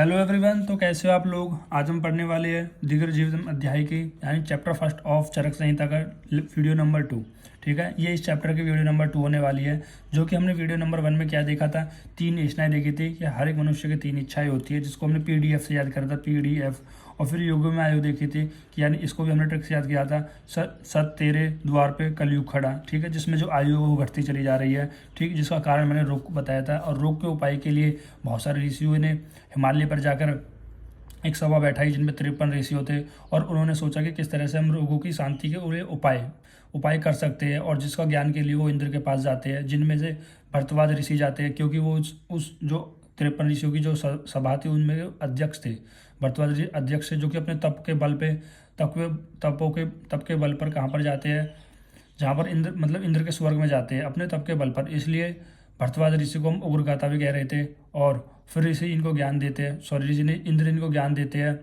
Hello everyone. तो कैसे हो आप लोग। आज हम पढ़ने वाले हैं दीर्घ जीवन अध्याय की यानी चैप्टर फर्स्ट ऑफ चरक संहिता का वीडियो नंबर 2। ठीक है, ये इस चैप्टर की वीडियो नंबर 2 होने वाली है। जो कि हमने वीडियो नंबर 1 में क्या देखा था, 3 इच्छाएं देखी थी कि हर एक मनुष्य की 3 इच्छाएं होती है, जिसको हमने पीडीएफ से याद करा था, पीडीएफ। और फिर युगों में आयु देखी थी कि यानी इसको भी हमने ट्रिक से याद किया था, सत तेरे द्वार पे कलयुग खड़ा। ठीक है, जिसमें जो आयु है वो घटती चली जा रही है। ठीक, जिसका कारण मैंने रोग को बताया था। और रोग के उपाय के लिए बहुत सारे ऋषियों ने हिमालय पर जाकर एक सभा बैठाई जिनमें 53 ऋषियों थे। और उन्होंने सोचा कि किस तरह से हम रोगों की शांति के उपाय कर सकते हैं। और जिसका ज्ञान के लिए वो इंद्र के पास जाते हैं, जिनमें से भरद्वाज ऋषि जाते हैं, क्योंकि वो उस जो 53 ऋषियों की जो सभा थी उनमें अध्यक्ष थे। भरद्वाज ऋषि अध्यक्ष थे, जो कि अपने तप के बल पे तप के बल पर कहाँ पर जाते हैं, जहाँ पर इंद्र के स्वर्ग में जाते हैं अपने तप के बल पर। इसलिए भरद्वाज ऋषि को हम उग्रगाथा भी कह रहे थे। और फिर ऋषि इनको ज्ञान देते हैं, सॉरी ऋषि ने इंद्र इनको ज्ञान देते हैं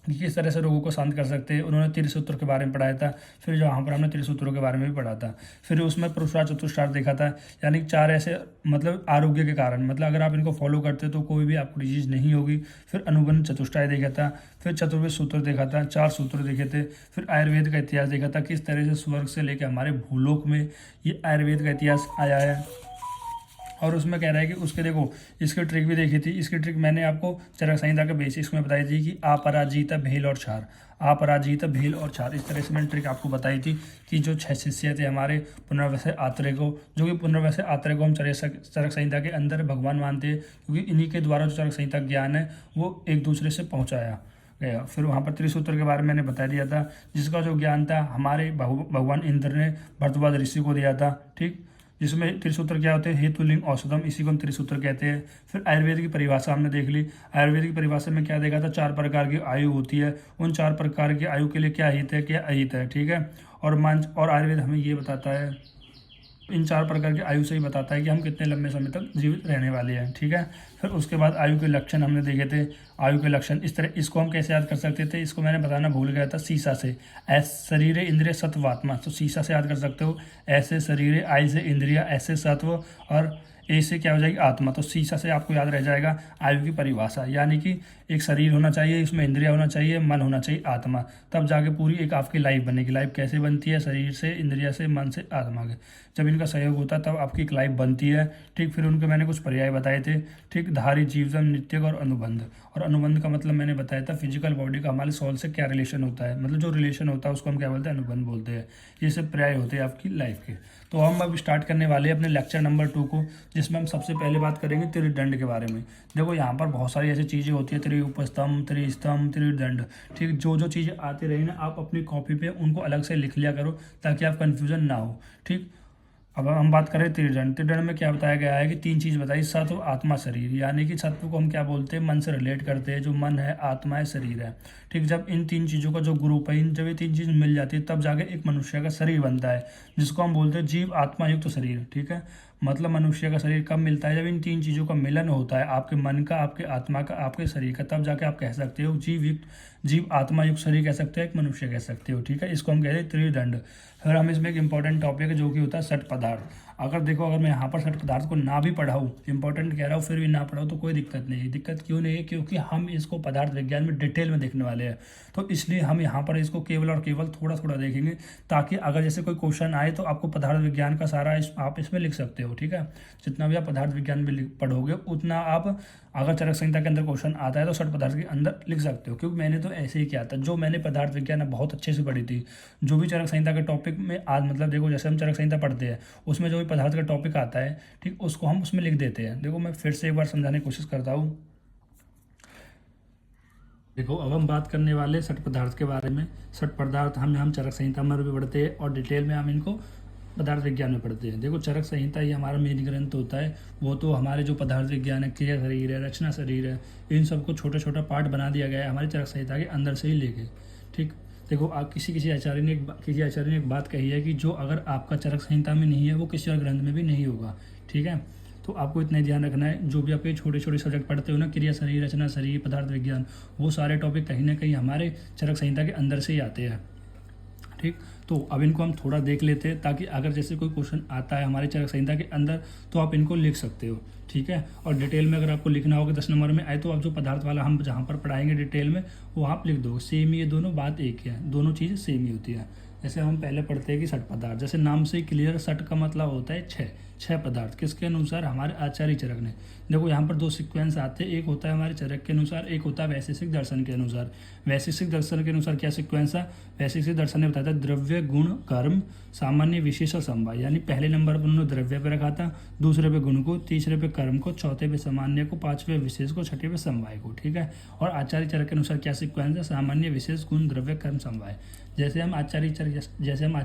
कि किस तरह से रोगों को शांत कर सकते हैं। उन्होंने त्रिसूत्र के बारे में पढ़ाया था। फिर जो यहाँ पर हमने त्रिसूत्रों के बारे में भी पढ़ा था। फिर उसमें पुरुषार्थ चतुष्टार्थ देखा था, यानी 4 ऐसे आरोग्य के कारण, अगर आप इनको फॉलो करते तो कोई भी आपको डिजीज नहीं होगी। फिर अनुबंध चतुष्टाय देखा था। फिर चतुर्वेद सूत्र देखा था, 4 सूत्र देखे थे। फिर आयुर्वेद का इतिहास देखा था, किस तरह से स्वर्ग से लेकर हमारे भूलोक में ये आयुर्वेद का इतिहास आया है। और उसमें कह रहा है कि उसके देखो इसकी ट्रिक भी देखी थी। इसकी ट्रिक मैंने आपको चरक संहिता के बेसिक्स में बताई थी कि अपराजित भेल और क्षार, अपराजित भेल और क्षार, इस तरह से मैंने ट्रिक आपको बताई थी कि जो 6 शिष्य थे हमारे पुनर्वसु आत्रेय को, जो कि पुनर्वसु आत्रेय को हम चरक संहिता के अंदर भगवान मानते हैं, क्योंकि इन्हीं के द्वारा जो चरक संहिता ज्ञान है वो एक दूसरे से पहुँचाया गया। फिर वहाँ पर त्रिसूत्र के बारे में मैंने बता दिया था, जिसका जो ज्ञान था हमारे भगवान इंद्र ने भरद्वाज ऋषि को दिया था। ठीक, जिसमें त्रिसूत्र क्या होते हैं, हेतुलिंग औषधम, इसी को हम त्रिसूत्र कहते हैं। फिर आयुर्वेद की परिभाषा हमने देख ली। आयुर्वेद की परिभाषा में क्या देखा था, 4 प्रकार की आयु होती है। उन 4 प्रकार की आयु के लिए क्या हित है, क्या अहित है। ठीक है, और आयुर्वेद हमें ये बताता है, इन 4 प्रकार की आयु से ही बताता है कि हम कितने लंबे समय तक जीवित रहने वाले हैं। ठीक है, फिर उसके बाद आयु के लक्षण हमने देखे थे। आयु के लक्षण इस तरह, इसको हम कैसे याद कर सकते थे, इसको मैंने बताना भूल गया था। सीसा से शरीर इंद्रिय सत्वात्मा, तो सीसा से याद कर सकते हो। ऐसे शरीर, आई से इंद्रिया, ऐसे सत्व, और ए से क्या हो जाएगी आत्मा। तो सीसा से आपको याद रह जाएगा आयु की परिभाषा, यानी कि एक शरीर होना चाहिए, इसमें इंद्रिया होना चाहिए, मन होना चाहिए, आत्मा, तब जाके पूरी एक आपकी लाइफ बनेगी। लाइफ कैसे बनती है, शरीर से, इंद्रिया से, मन से, आत्मा के, जब इनका सहयोग होता है तब आपकी एक लाइफ बनती है। ठीक, फिर उनके मैंने कुछ पर्याय बताए थे। ठीक, धारी, जीवन, नित्य और अनुबंध। और अनुबंध का मतलब मैंने बताया था फिजिकल बॉडी का हमारे सोल से क्या रिलेशन होता है, जो रिलेशन होता है उसको हम क्या बोलते हैं, अनुबंध बोलते हैं। ये सब पर्याय होते हैं आपकी लाइफ के। तो हम अब स्टार्ट करने वाले हैं अपने लेक्चर नंबर 2 को, जिसमें हम सबसे पहले बात करेंगे त्रिदंड के बारे में। देखो यहाँ पर बहुत सारी ऐसी चीज़ें होती है, त्रिउपस्तंभ, त्रिस्तंभ, त्रिदंड। ठीक, जो चीज़ें आती रही ना, आप अपनी कॉपी पे उनको अलग से लिख लिया करो ताकि आप कन्फ्यूजन ना हो। ठीक, अब हम बात करें त्रिदंड। त्रिदंड में क्या बताया गया है कि 3 चीज़ बताई, सत्व, आत्मा, शरीर। यानी कि सत्व को हम क्या बोलते हैं, मन से रिलेट करते हैं, जो मन है, आत्मा है, शरीर है। ठीक, जब इन 3 चीज़ों का जो ग्रुप है, जब ये 3 चीज़ मिल जाती है तब जाके एक मनुष्य का शरीर बनता है, जिसको हम बोलते हैं जीव आत्मा युक्त शरीर। ठीक है, मनुष्य का शरीर कब मिलता है, जब इन 3 चीज़ों का मिलन होता है, आपके मन का, आपके आत्मा का, आपके शरीर का, तब जाके आप कह सकते हो जीव आत्मा युक्त शरीर कह सकते हो, एक मनुष्य कह सकते हो। ठीक है, इसको हम कहते हैं त्रिदंड। फिर हम इसमें एक इंपॉर्टेंट टॉपिक है जो कि होता है सठ पदार्थ। अगर मैं यहाँ पर सठ पदार्थ को ना भी पढ़ाऊँ, इंपॉर्टेंट कह रहा हूँ, फिर भी ना पढ़ाऊँ तो कोई दिक्कत नहीं है। दिक्कत क्यों नहीं है, क्योंकि हम इसको पदार्थ विज्ञान में डिटेल में देखने वाले हैं। तो इसलिए हम यहाँ पर इसको केवल और केवल थोड़ा थोड़ा देखेंगे, ताकि अगर जैसे कोई क्वेश्चन आए तो आपको पदार्थ विज्ञान का सारा आप इसमें लिख सकते हो। ठीक है, जितना भी आप पदार्थ विज्ञान में पढ़ोगे उतना आप, अगर चरक संहिता के अंदर क्वेश्चन आता है तो सठ पदार्थ के अंदर लिख सकते हो। क्योंकि मैंने तो ऐसे ही किया था, जो मैंने पदार्थ विज्ञान बहुत अच्छे से पढ़ी थी। जो भी चरक संहिता के टॉपिक में आज देखो, जैसे हम चरक संहिता पढ़ते हैं उसमें जो भी पदार्थ का टॉपिक आता है, ठीक, उसको हम उसमें लिख देते हैं। देखो मैं फिर से एक बार समझाने की कोशिश करता हूँ। देखो अब हम बात करने वाले सठ पदार्थ के बारे में। सठ पदार्थ हम चरक संहिता में भी पढ़ते हैं और डिटेल में हम इनको पदार्थ विज्ञान में पढ़ते हैं। देखो चरक संहिता ये हमारा मेन ग्रंथ होता है। वो तो हमारे जो पदार्थ विज्ञान है, क्रिया शरीर है, रचना शरीर है, इन सबको छोटा छोटा पार्ट बना दिया गया है हमारी चरक संहिता के अंदर से ही लेके। ठीक, देखो आप किसी आचार्य ने एक बात कही है कि जो अगर आपका चरक संहिता में नहीं है वो किसी और ग्रंथ में भी नहीं होगा। ठीक है, तो आपको इतना ध्यान रखना है, जो भी आपके छोटे छोटे सब्जेक्ट पढ़ते हो ना, क्रिया शरीर, रचना शरीर, पदार्थ विज्ञान, वो सारे टॉपिक कहीं ना कहीं हमारे चरक संहिता के अंदर से ही आते हैं। ठीक। तो अब इनको हम थोड़ा देख लेते हैं ताकि अगर जैसे कोई क्वेश्चन आता है हमारे चरक संहिता के अंदर तो आप इनको लिख सकते हो, ठीक है। और डिटेल में अगर आपको लिखना होगा 10 नंबर में आए तो आप जो पदार्थ वाला हम जहाँ पर पढ़ाएंगे डिटेल में वो आप लिख दो। सेम ही ये दोनों बात एक ही है, दोनों चीज़ें सेम ही होती है। जैसे हम पहले पढ़ते हैं कि सठ पदार्थ, जैसे नाम से क्लियर, सठ का मतलब होता है छः पदार्थ। किसके अनुसार? हमारे आचार्य चरक ने। देखो यहाँ पर दो सीक्वेंस आते हैं, एक होता है हमारे चरक के अनुसार, एक होता है वैशेषिक दर्शन के अनुसार। वैशेषिक दर्शन के अनुसार क्या सीक्वेंस है? वैशेषिक दर्शन ने बताया था द्रव्य, गुण, कर्म, सामान्य, विशेष और समवाय। यानी पहले नंबर पर उन्होंने द्रव्य पे रखा था, दूसरे पे गुण को, तीसरे पे कर्म को, चौथे पे सामान्य को, पांचवें विशेष को, छठे पे समवाय को, ठीक है। और आचार्य चरक के अनुसार क्या सीक्वेंस है? सामान्य, विशेष, गुण, द्रव्य, कर्म, समवाय। जैसे हम आचार्य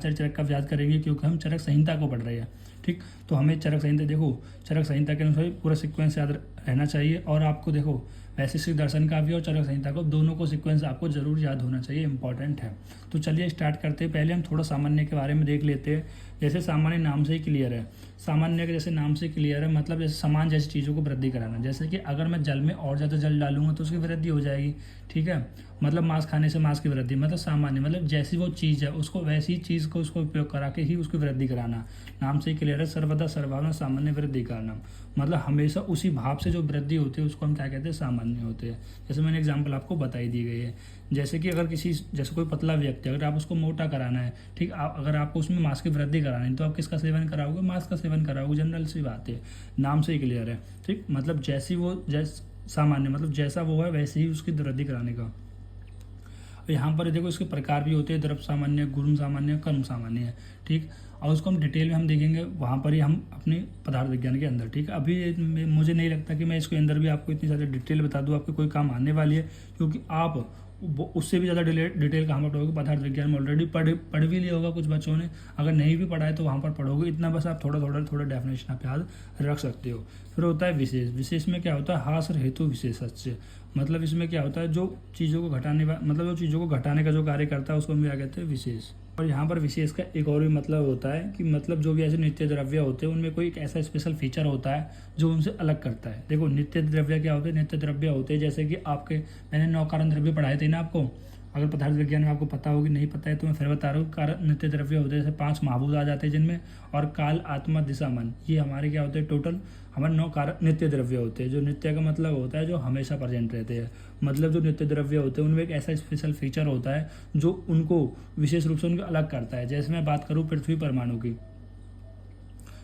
चरक का याद करेंगे क्योंकि हम चरक संहिता को पढ़ रहे हैं, ठीक। तो हमें चरक संहिता, देखो चरक संहिता के अनुसार पूरा सीक्वेंस याद रहना चाहिए। और आपको देखो वैशेषिक दर्शन का भी और चरक संहिता को, दोनों को सीक्वेंस आपको जरूर याद होना चाहिए, इंपॉर्टेंट है। तो चलिए स्टार्ट करते हैं। पहले हम थोड़ा सामान्य के बारे में देख लेते हैं। जैसे सामान्य नाम से ही क्लियर है, सामान्य के जैसे नाम से क्लियर है मतलब जैसे समान जैसी चीज़ों को वृद्धि कराना। जैसे कि अगर मैं जल में और ज़्यादा जल डालूंगा तो उसकी वृद्धि हो जाएगी, ठीक है। मतलब मांस खाने से मांस की वृद्धि, मतलब सामान्य मतलब जैसी वो चीज़ है उसको वैसी चीज़ को उसको उपयोग करा के ही उसकी वृद्धि कराना। नाम से ही क्लियर है, सर्वदा सर्वभाव सामान्य वृद्धि करना, मतलब हमेशा उसी भाव से जो वृद्धि होती है उसको हम क्या कहते हैं? सामान्य होते हैं। जैसे मैंने एग्जाम्पल आपको बताई दी गई है। जैसे कि अगर किसी, जैसे कोई पतला व्यक्ति, अगर आप उसको मोटा कराना है, ठीक, अगर आपको उसमें मांस की वृद्धि करानी है तो आप किसका सेवन कराओगे? मांस का सेवन कराओगे, जनरल सी बात है, नाम से ही क्लियर है, ठीक। मतलब जैसी वो सामान्य मतलब जैसा वो है वैसे ही उसकी वृद्धि कराने का। यहाँ पर देखो इसके प्रकार भी होते हैं, द्रव्य सामान्य, गुण सामान्य, कर्म सामान्य है, ठीक। और उसको हम डिटेल में हम देखेंगे वहाँ पर ही हम अपने पदार्थ विज्ञान के अंदर, ठीक। अभी मुझे नहीं लगता कि मैं इसके अंदर भी आपको इतनी ज़्यादा डिटेल बता दूँ, आपके कोई काम आने वाली है, क्योंकि आप उससे भी ज़्यादा डिटेल कहाँ पर पढ़ोगे? पदार्थ विज्ञान में ऑलरेडी पढ़ भी लिया होगा कुछ बच्चों ने, अगर नहीं भी पढ़ा है तो वहाँ पर पढ़ोगे। इतना बस आप थोड़ा डेफिनेशन आप याद रख सकते हो। फिर होता है विशेष। विशेष में क्या होता है? हास और हेतु विशेषस्य, मतलब इसमें क्या होता है? जो चीज़ों को घटाने मतलब जो चीज़ों को घटाने का जो कार्य करता है उसको हम क्या कहते हैं? विशेष। और यहाँ पर विशेष का एक और भी मतलब होता है कि मतलब जो भी ऐसे नित्य द्रव्य होते हैं उनमें कोई एक ऐसा स्पेशल फीचर होता है जो उनसे अलग करता है। देखो नित्य द्रव्य क्या होते हैं? नित्य द्रव्य होते हैं जैसे कि आपके, मैंने 9 कारण द्रव्य पढ़ाए थे ना आपको, अगर पदार्थ विज्ञान में आपको पता होगी, नहीं पता है तो मैं फिर बता रहा हूँ। कारण नित्य द्रव्य होते हैं जैसे 5 महाभूत आ जाते हैं जिनमें, और काल, आत्मा, दिशा, मन, ये हमारे क्या होते हैं? टोटल हमारे 9 कारण नित्य द्रव्य होते हैं। जो नित्य का मतलब होता है जो हमेशा प्रेजेंट रहते हैं, मतलब जो नित्य द्रव्य होते हैं उनमें एक ऐसा स्पेशल फीचर होता है जो उनको विशेष रूप से उनको अलग करता है। जैसे मैं बात करूँ पृथ्वी परमाणु की,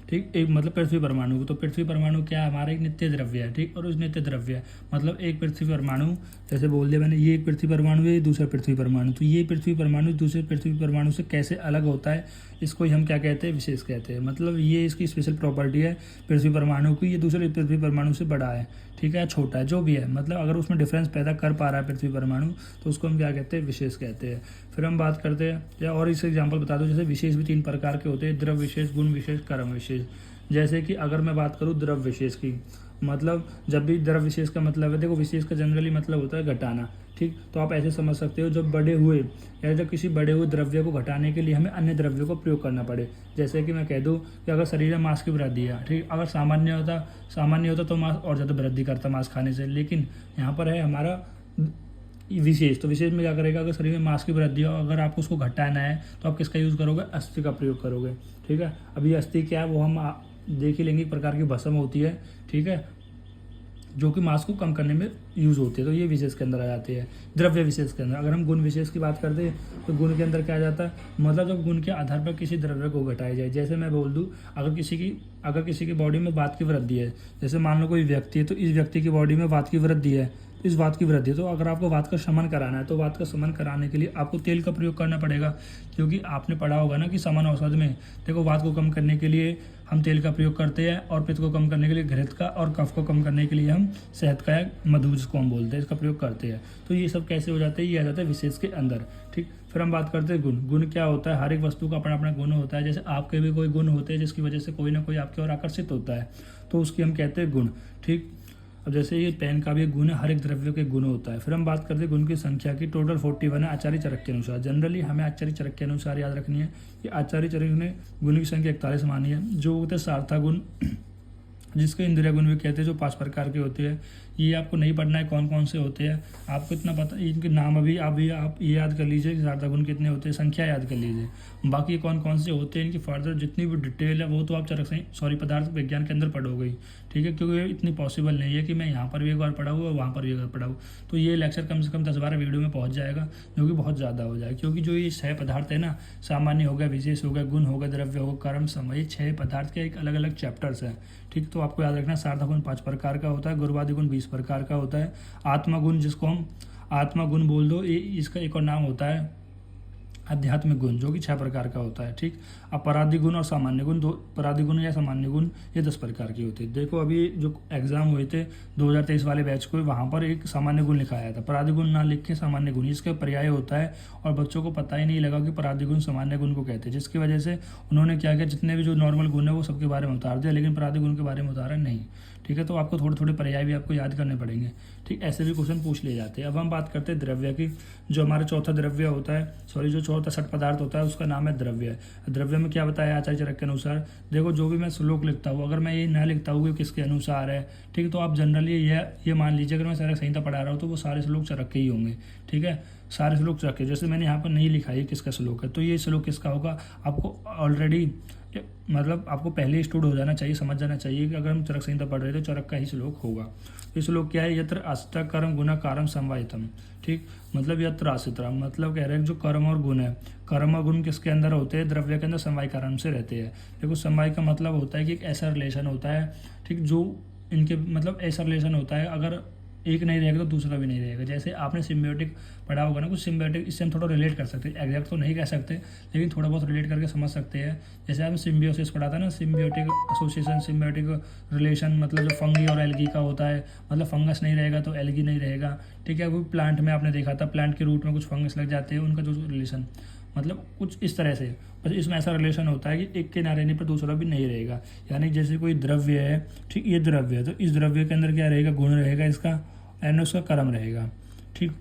ठीक, एक मतलब पृथ्वी परमाणु, तो पृथ्वी परमाणु क्या है? हमारा एक नित्य द्रव्य है, ठीक। और उस नित्य द्रव्य मतलब एक पृथ्वी परमाणु, जैसे बोल दिया मैंने, ये एक पृथ्वी परमाणु है, ये दूसरा पृथ्वी परमाणु, तो ये पृथ्वी परमाणु दूसरे पृथ्वी परमाणु से कैसे अलग होता है, इसको ही हम क्या कहते हैं? विशेष कहते हैं। मतलब ये इसकी स्पेशल प्रॉपर्टी है पृथ्वी परमाणु की, ये दूसरे पृथ्वी परमाणु से बड़ा है, ठीक है, छोटा है, जो भी है, मतलब अगर उसमें डिफरेंस पैदा कर पा रहा है पृथ्वी परमाणु तो उसको हम क्या कहते हैं? विशेष कहते हैं। फिर हम बात करते हैं, या और इस एग्जाम्पल बता दो, जैसे विशेष भी 3 प्रकार के होते हैं, द्रव्य विशेष, गुण विशेष, कर्म विशेष। जैसे कि अगर मैं बात करूँ द्रव्य विशेष की, मतलब जब भी द्रव्य विशेष का मतलब है, देखो विशेष का जनरली मतलब होता है घटाना, ठीक। तो आप ऐसे समझ सकते हो, जब बड़े हुए या जब किसी बड़े हुए द्रव्य को घटाने के लिए हमें अन्य द्रव्यों को प्रयोग करना पड़े। जैसे कि मैं कह दूं कि अगर शरीर में मांस की वृद्धि है, ठीक, अगर सामान्य होता तो मांस और ज़्यादा वृद्धि करता मांस खाने से, लेकिन यहाँ पर है हमारा विशेष। तो विशेष में क्या करेगा? अगर शरीर में मांस की वृद्धि हो, अगर आपको उसको घटाना है तो आप किसका यूज़ करोगे? अस्थि का प्रयोग करोगे, ठीक है। अभी अस्थि क्या है वो हम देख ही लेंगे, एक प्रकार की भस्म होती है, ठीक है, जो कि मांस को कम करने में यूज़ होती है। तो ये विशेष के अंदर आ जाती है, द्रव्य विशेष के अंदर। अगर हम गुण विशेष की बात करते हैं तो गुण के अंदर क्या आ जाता है? मतलब जब गुण के आधार पर किसी द्रव्य को घटाया जाए। जैसे मैं बोल दूं, अगर किसी की बॉडी में वात की वृद्धि है, जैसे मान लो कोई व्यक्ति है, तो इस व्यक्ति की बॉडी में वात की वृद्धि है, इस वात की वृद्धि, तो अगर आपको वात का शमन कराना है तो वात का शमन कराने के लिए आपको तेल का प्रयोग करना पड़ेगा, क्योंकि आपने पढ़ा होगा ना कि सामान्य औषध में देखो वात को कम करने के लिए हम तेल का प्रयोग करते हैं, और पित्त को कम करने के लिए घृत का, और कफ को कम करने के लिए हम शहद का या मधु जिसको हम बोलते हैं इसका प्रयोग करते हैं। तो ये सब कैसे हो जाता है? ये आ जाता है विशेष के अंदर, ठीक। फिर हम बात करते हैं गुण। गुण क्या होता है? हर एक वस्तु का अपना अपना गुण होता है। जैसे आपके भी कोई गुण होते हैं जिसकी वजह से कोई ना कोई आपकी ओर आकर्षित होता है, तो उसकी हम कहते हैं गुण, ठीक। अब जैसे ये पेन का भी गुण है, हर एक द्रव्य के गुण होता है। फिर हम बात करते हैं गुण की संख्या की, टोटल 41 है आचार्य चरक के अनुसार। जनरली हमें आचार्य चरक के अनुसार याद रखनी है कि आचार्य चरक ने गुण की संख्या 41 मानी है। जो होते हैं सार्था गुण, जिसके इंद्रिय गुण भी कहते हैं, जो 5 प्रकार के होते हैं, ये आपको नहीं पढ़ना है कौन कौन से होते हैं, आपको इतना पता, इनके नाम अभी आप ये याद कर लीजिए कि सार्थक गुण कितने होते हैं, संख्या याद कर लीजिए। बाकी कौन कौन से होते हैं इनकी फर्दर जितनी भी डिटेल है वो तो आप पदार्थ विज्ञान के अंदर पढ़ोगे ही, ठीक है, क्योंकि इतनी पॉसिबल नहीं है कि मैं यहाँ पर भी एक बार पढ़ाऊँ और वहाँ पर भी एक बार पढ़ाऊँ। तो ये लेक्चर कम से कम 10-12 वीडियो में पहुँच जाएगा, जो कि बहुत ज़्यादा हो जाएगा, क्योंकि जो ये 6 पदार्थ है ना, सामान्य हो गया, विशेष हो गया, गुण हो गया, द्रव्य हो गया, कर्म, समय, 6 पदार्थ के एक अलग अलग चैप्टर्स हैं, ठीक। तो आपको याद रखना सार्थक गुण 5 प्रकार का होता है, गुरुवादी गुण 20 प्रकार का होता है, आत्मगुण जिसको हम आत्मगुण बोल दो, ये इसका एक और नाम होता है आध्यात्मिक गुण, जो कि 6 प्रकार का होता है, ठीक। अपराधी गुण और सामान्य गुण, दो अपराधी गुण या सामान्य गुण ये 10 प्रकार के होते हैं। देखो अभी जो एग्जाम हुए थे 2023 वाले बैच को, वहाँ पर एक सामान्य गुण लिखा आया था, अपराधी गुण ना लिख के सामान्य गुण, इसका पर्याय होता है, और बच्चों को पता ही नहीं लगा कि अपराधी गुण सामान्य गुण को कहते हैं, जिसकी वजह से उन्होंने क्या किया, जितने भी जो नॉर्मल गुण है वो सबके बारे में उतार दिया, लेकिन अपराधी गुण के बारे में उतारा नहीं, ठीक है। तो आपको थोड़े थोड़े पर्याय भी आपको याद करने पड़ेंगे, ठीक। ऐसे भी क्वेश्चन पूछ लिए जाते हैं। अब हम बात करते हैं द्रव्य की। जो हमारा चौथा द्रव्य होता है, जो चौथा छठ पदार्थ होता है उसका नाम है द्रव्य। द्रव्य में क्या बताया आचार्य चरक के अनुसार, देखो जो भी मैं श्लोक लिखता हूँ, अगर मैं ये ना लिखता हूँ कि किसके अनुसार है, ठीक, तो आप जनरली ये मान लीजिए अगर मैं चरक संहिता पढ़ा रहा हूँ तो वो सारे श्लोक चरक के ही होंगे, ठीक है, सारे श्लोक चरक के। जैसे मैंने यहाँ पर नहीं लिखा है किसका श्लोक है, तो ये श्लोक किसका होगा, आपको ऑलरेडी मतलब आपको पहले ही स्टूड हो जाना चाहिए, समझ जाना चाहिए कि अगर हम चरक संहिता पढ़ रहे हैं तो चरक का ही श्लोक होगा। तो श्लोक क्या है, यत्र आश्रिता कर्म गुना कारम समवायितम, ठीक, मतलब यत्र आश्रिता मतलब कह रहे हैं जो कर्म और गुण है, कर्म और गुण किसके अंदर होते हैं, द्रव्य के अंदर समवाय कारण से रहते हैं। देखो समवाय का मतलब होता है कि एक ऐसा रिलेशन होता है, ठीक, जो इनके मतलब ऐसा रिलेशन होता है, अगर एक नहीं रहेगा तो दूसरा भी नहीं रहेगा। जैसे आपने सिम्बियोटिक पढ़ा होगा ना, कुछ सिम्बियोटिक, इससे हम थोड़ा रिलेट कर सकते हैं, एग्जैक्ट तो नहीं कह सकते लेकिन थोड़ा बहुत रिलेट करके समझ सकते हैं। जैसे आपने सिम्बियोसिस पढ़ा था ना, सिम्बियोटिक एसोसिएशन, सिम्बियोटिक रिलेशन, मतलब जो फंगी और एल्गी का होता है, मतलब फंगस नहीं रहेगा तो एल्गी नहीं रहेगा, ठीक है। वो प्लांट में आपने देखा था, प्लांट के रूट में कुछ फंगस लग जाते हैं, उनका जो रिलेशन मतलब कुछ इस तरह से, बस इसमें ऐसा रिलेशन होता है कि एक के ना रहने पर दूसरा भी नहीं रहेगा। यानी जैसे कोई द्रव्य है, ठीक, ये द्रव्य है, तो इस द्रव्य के अंदर क्या रहेगा, गुण रहेगा इसका, एंड उसका कर्म रहेगा, ठीक।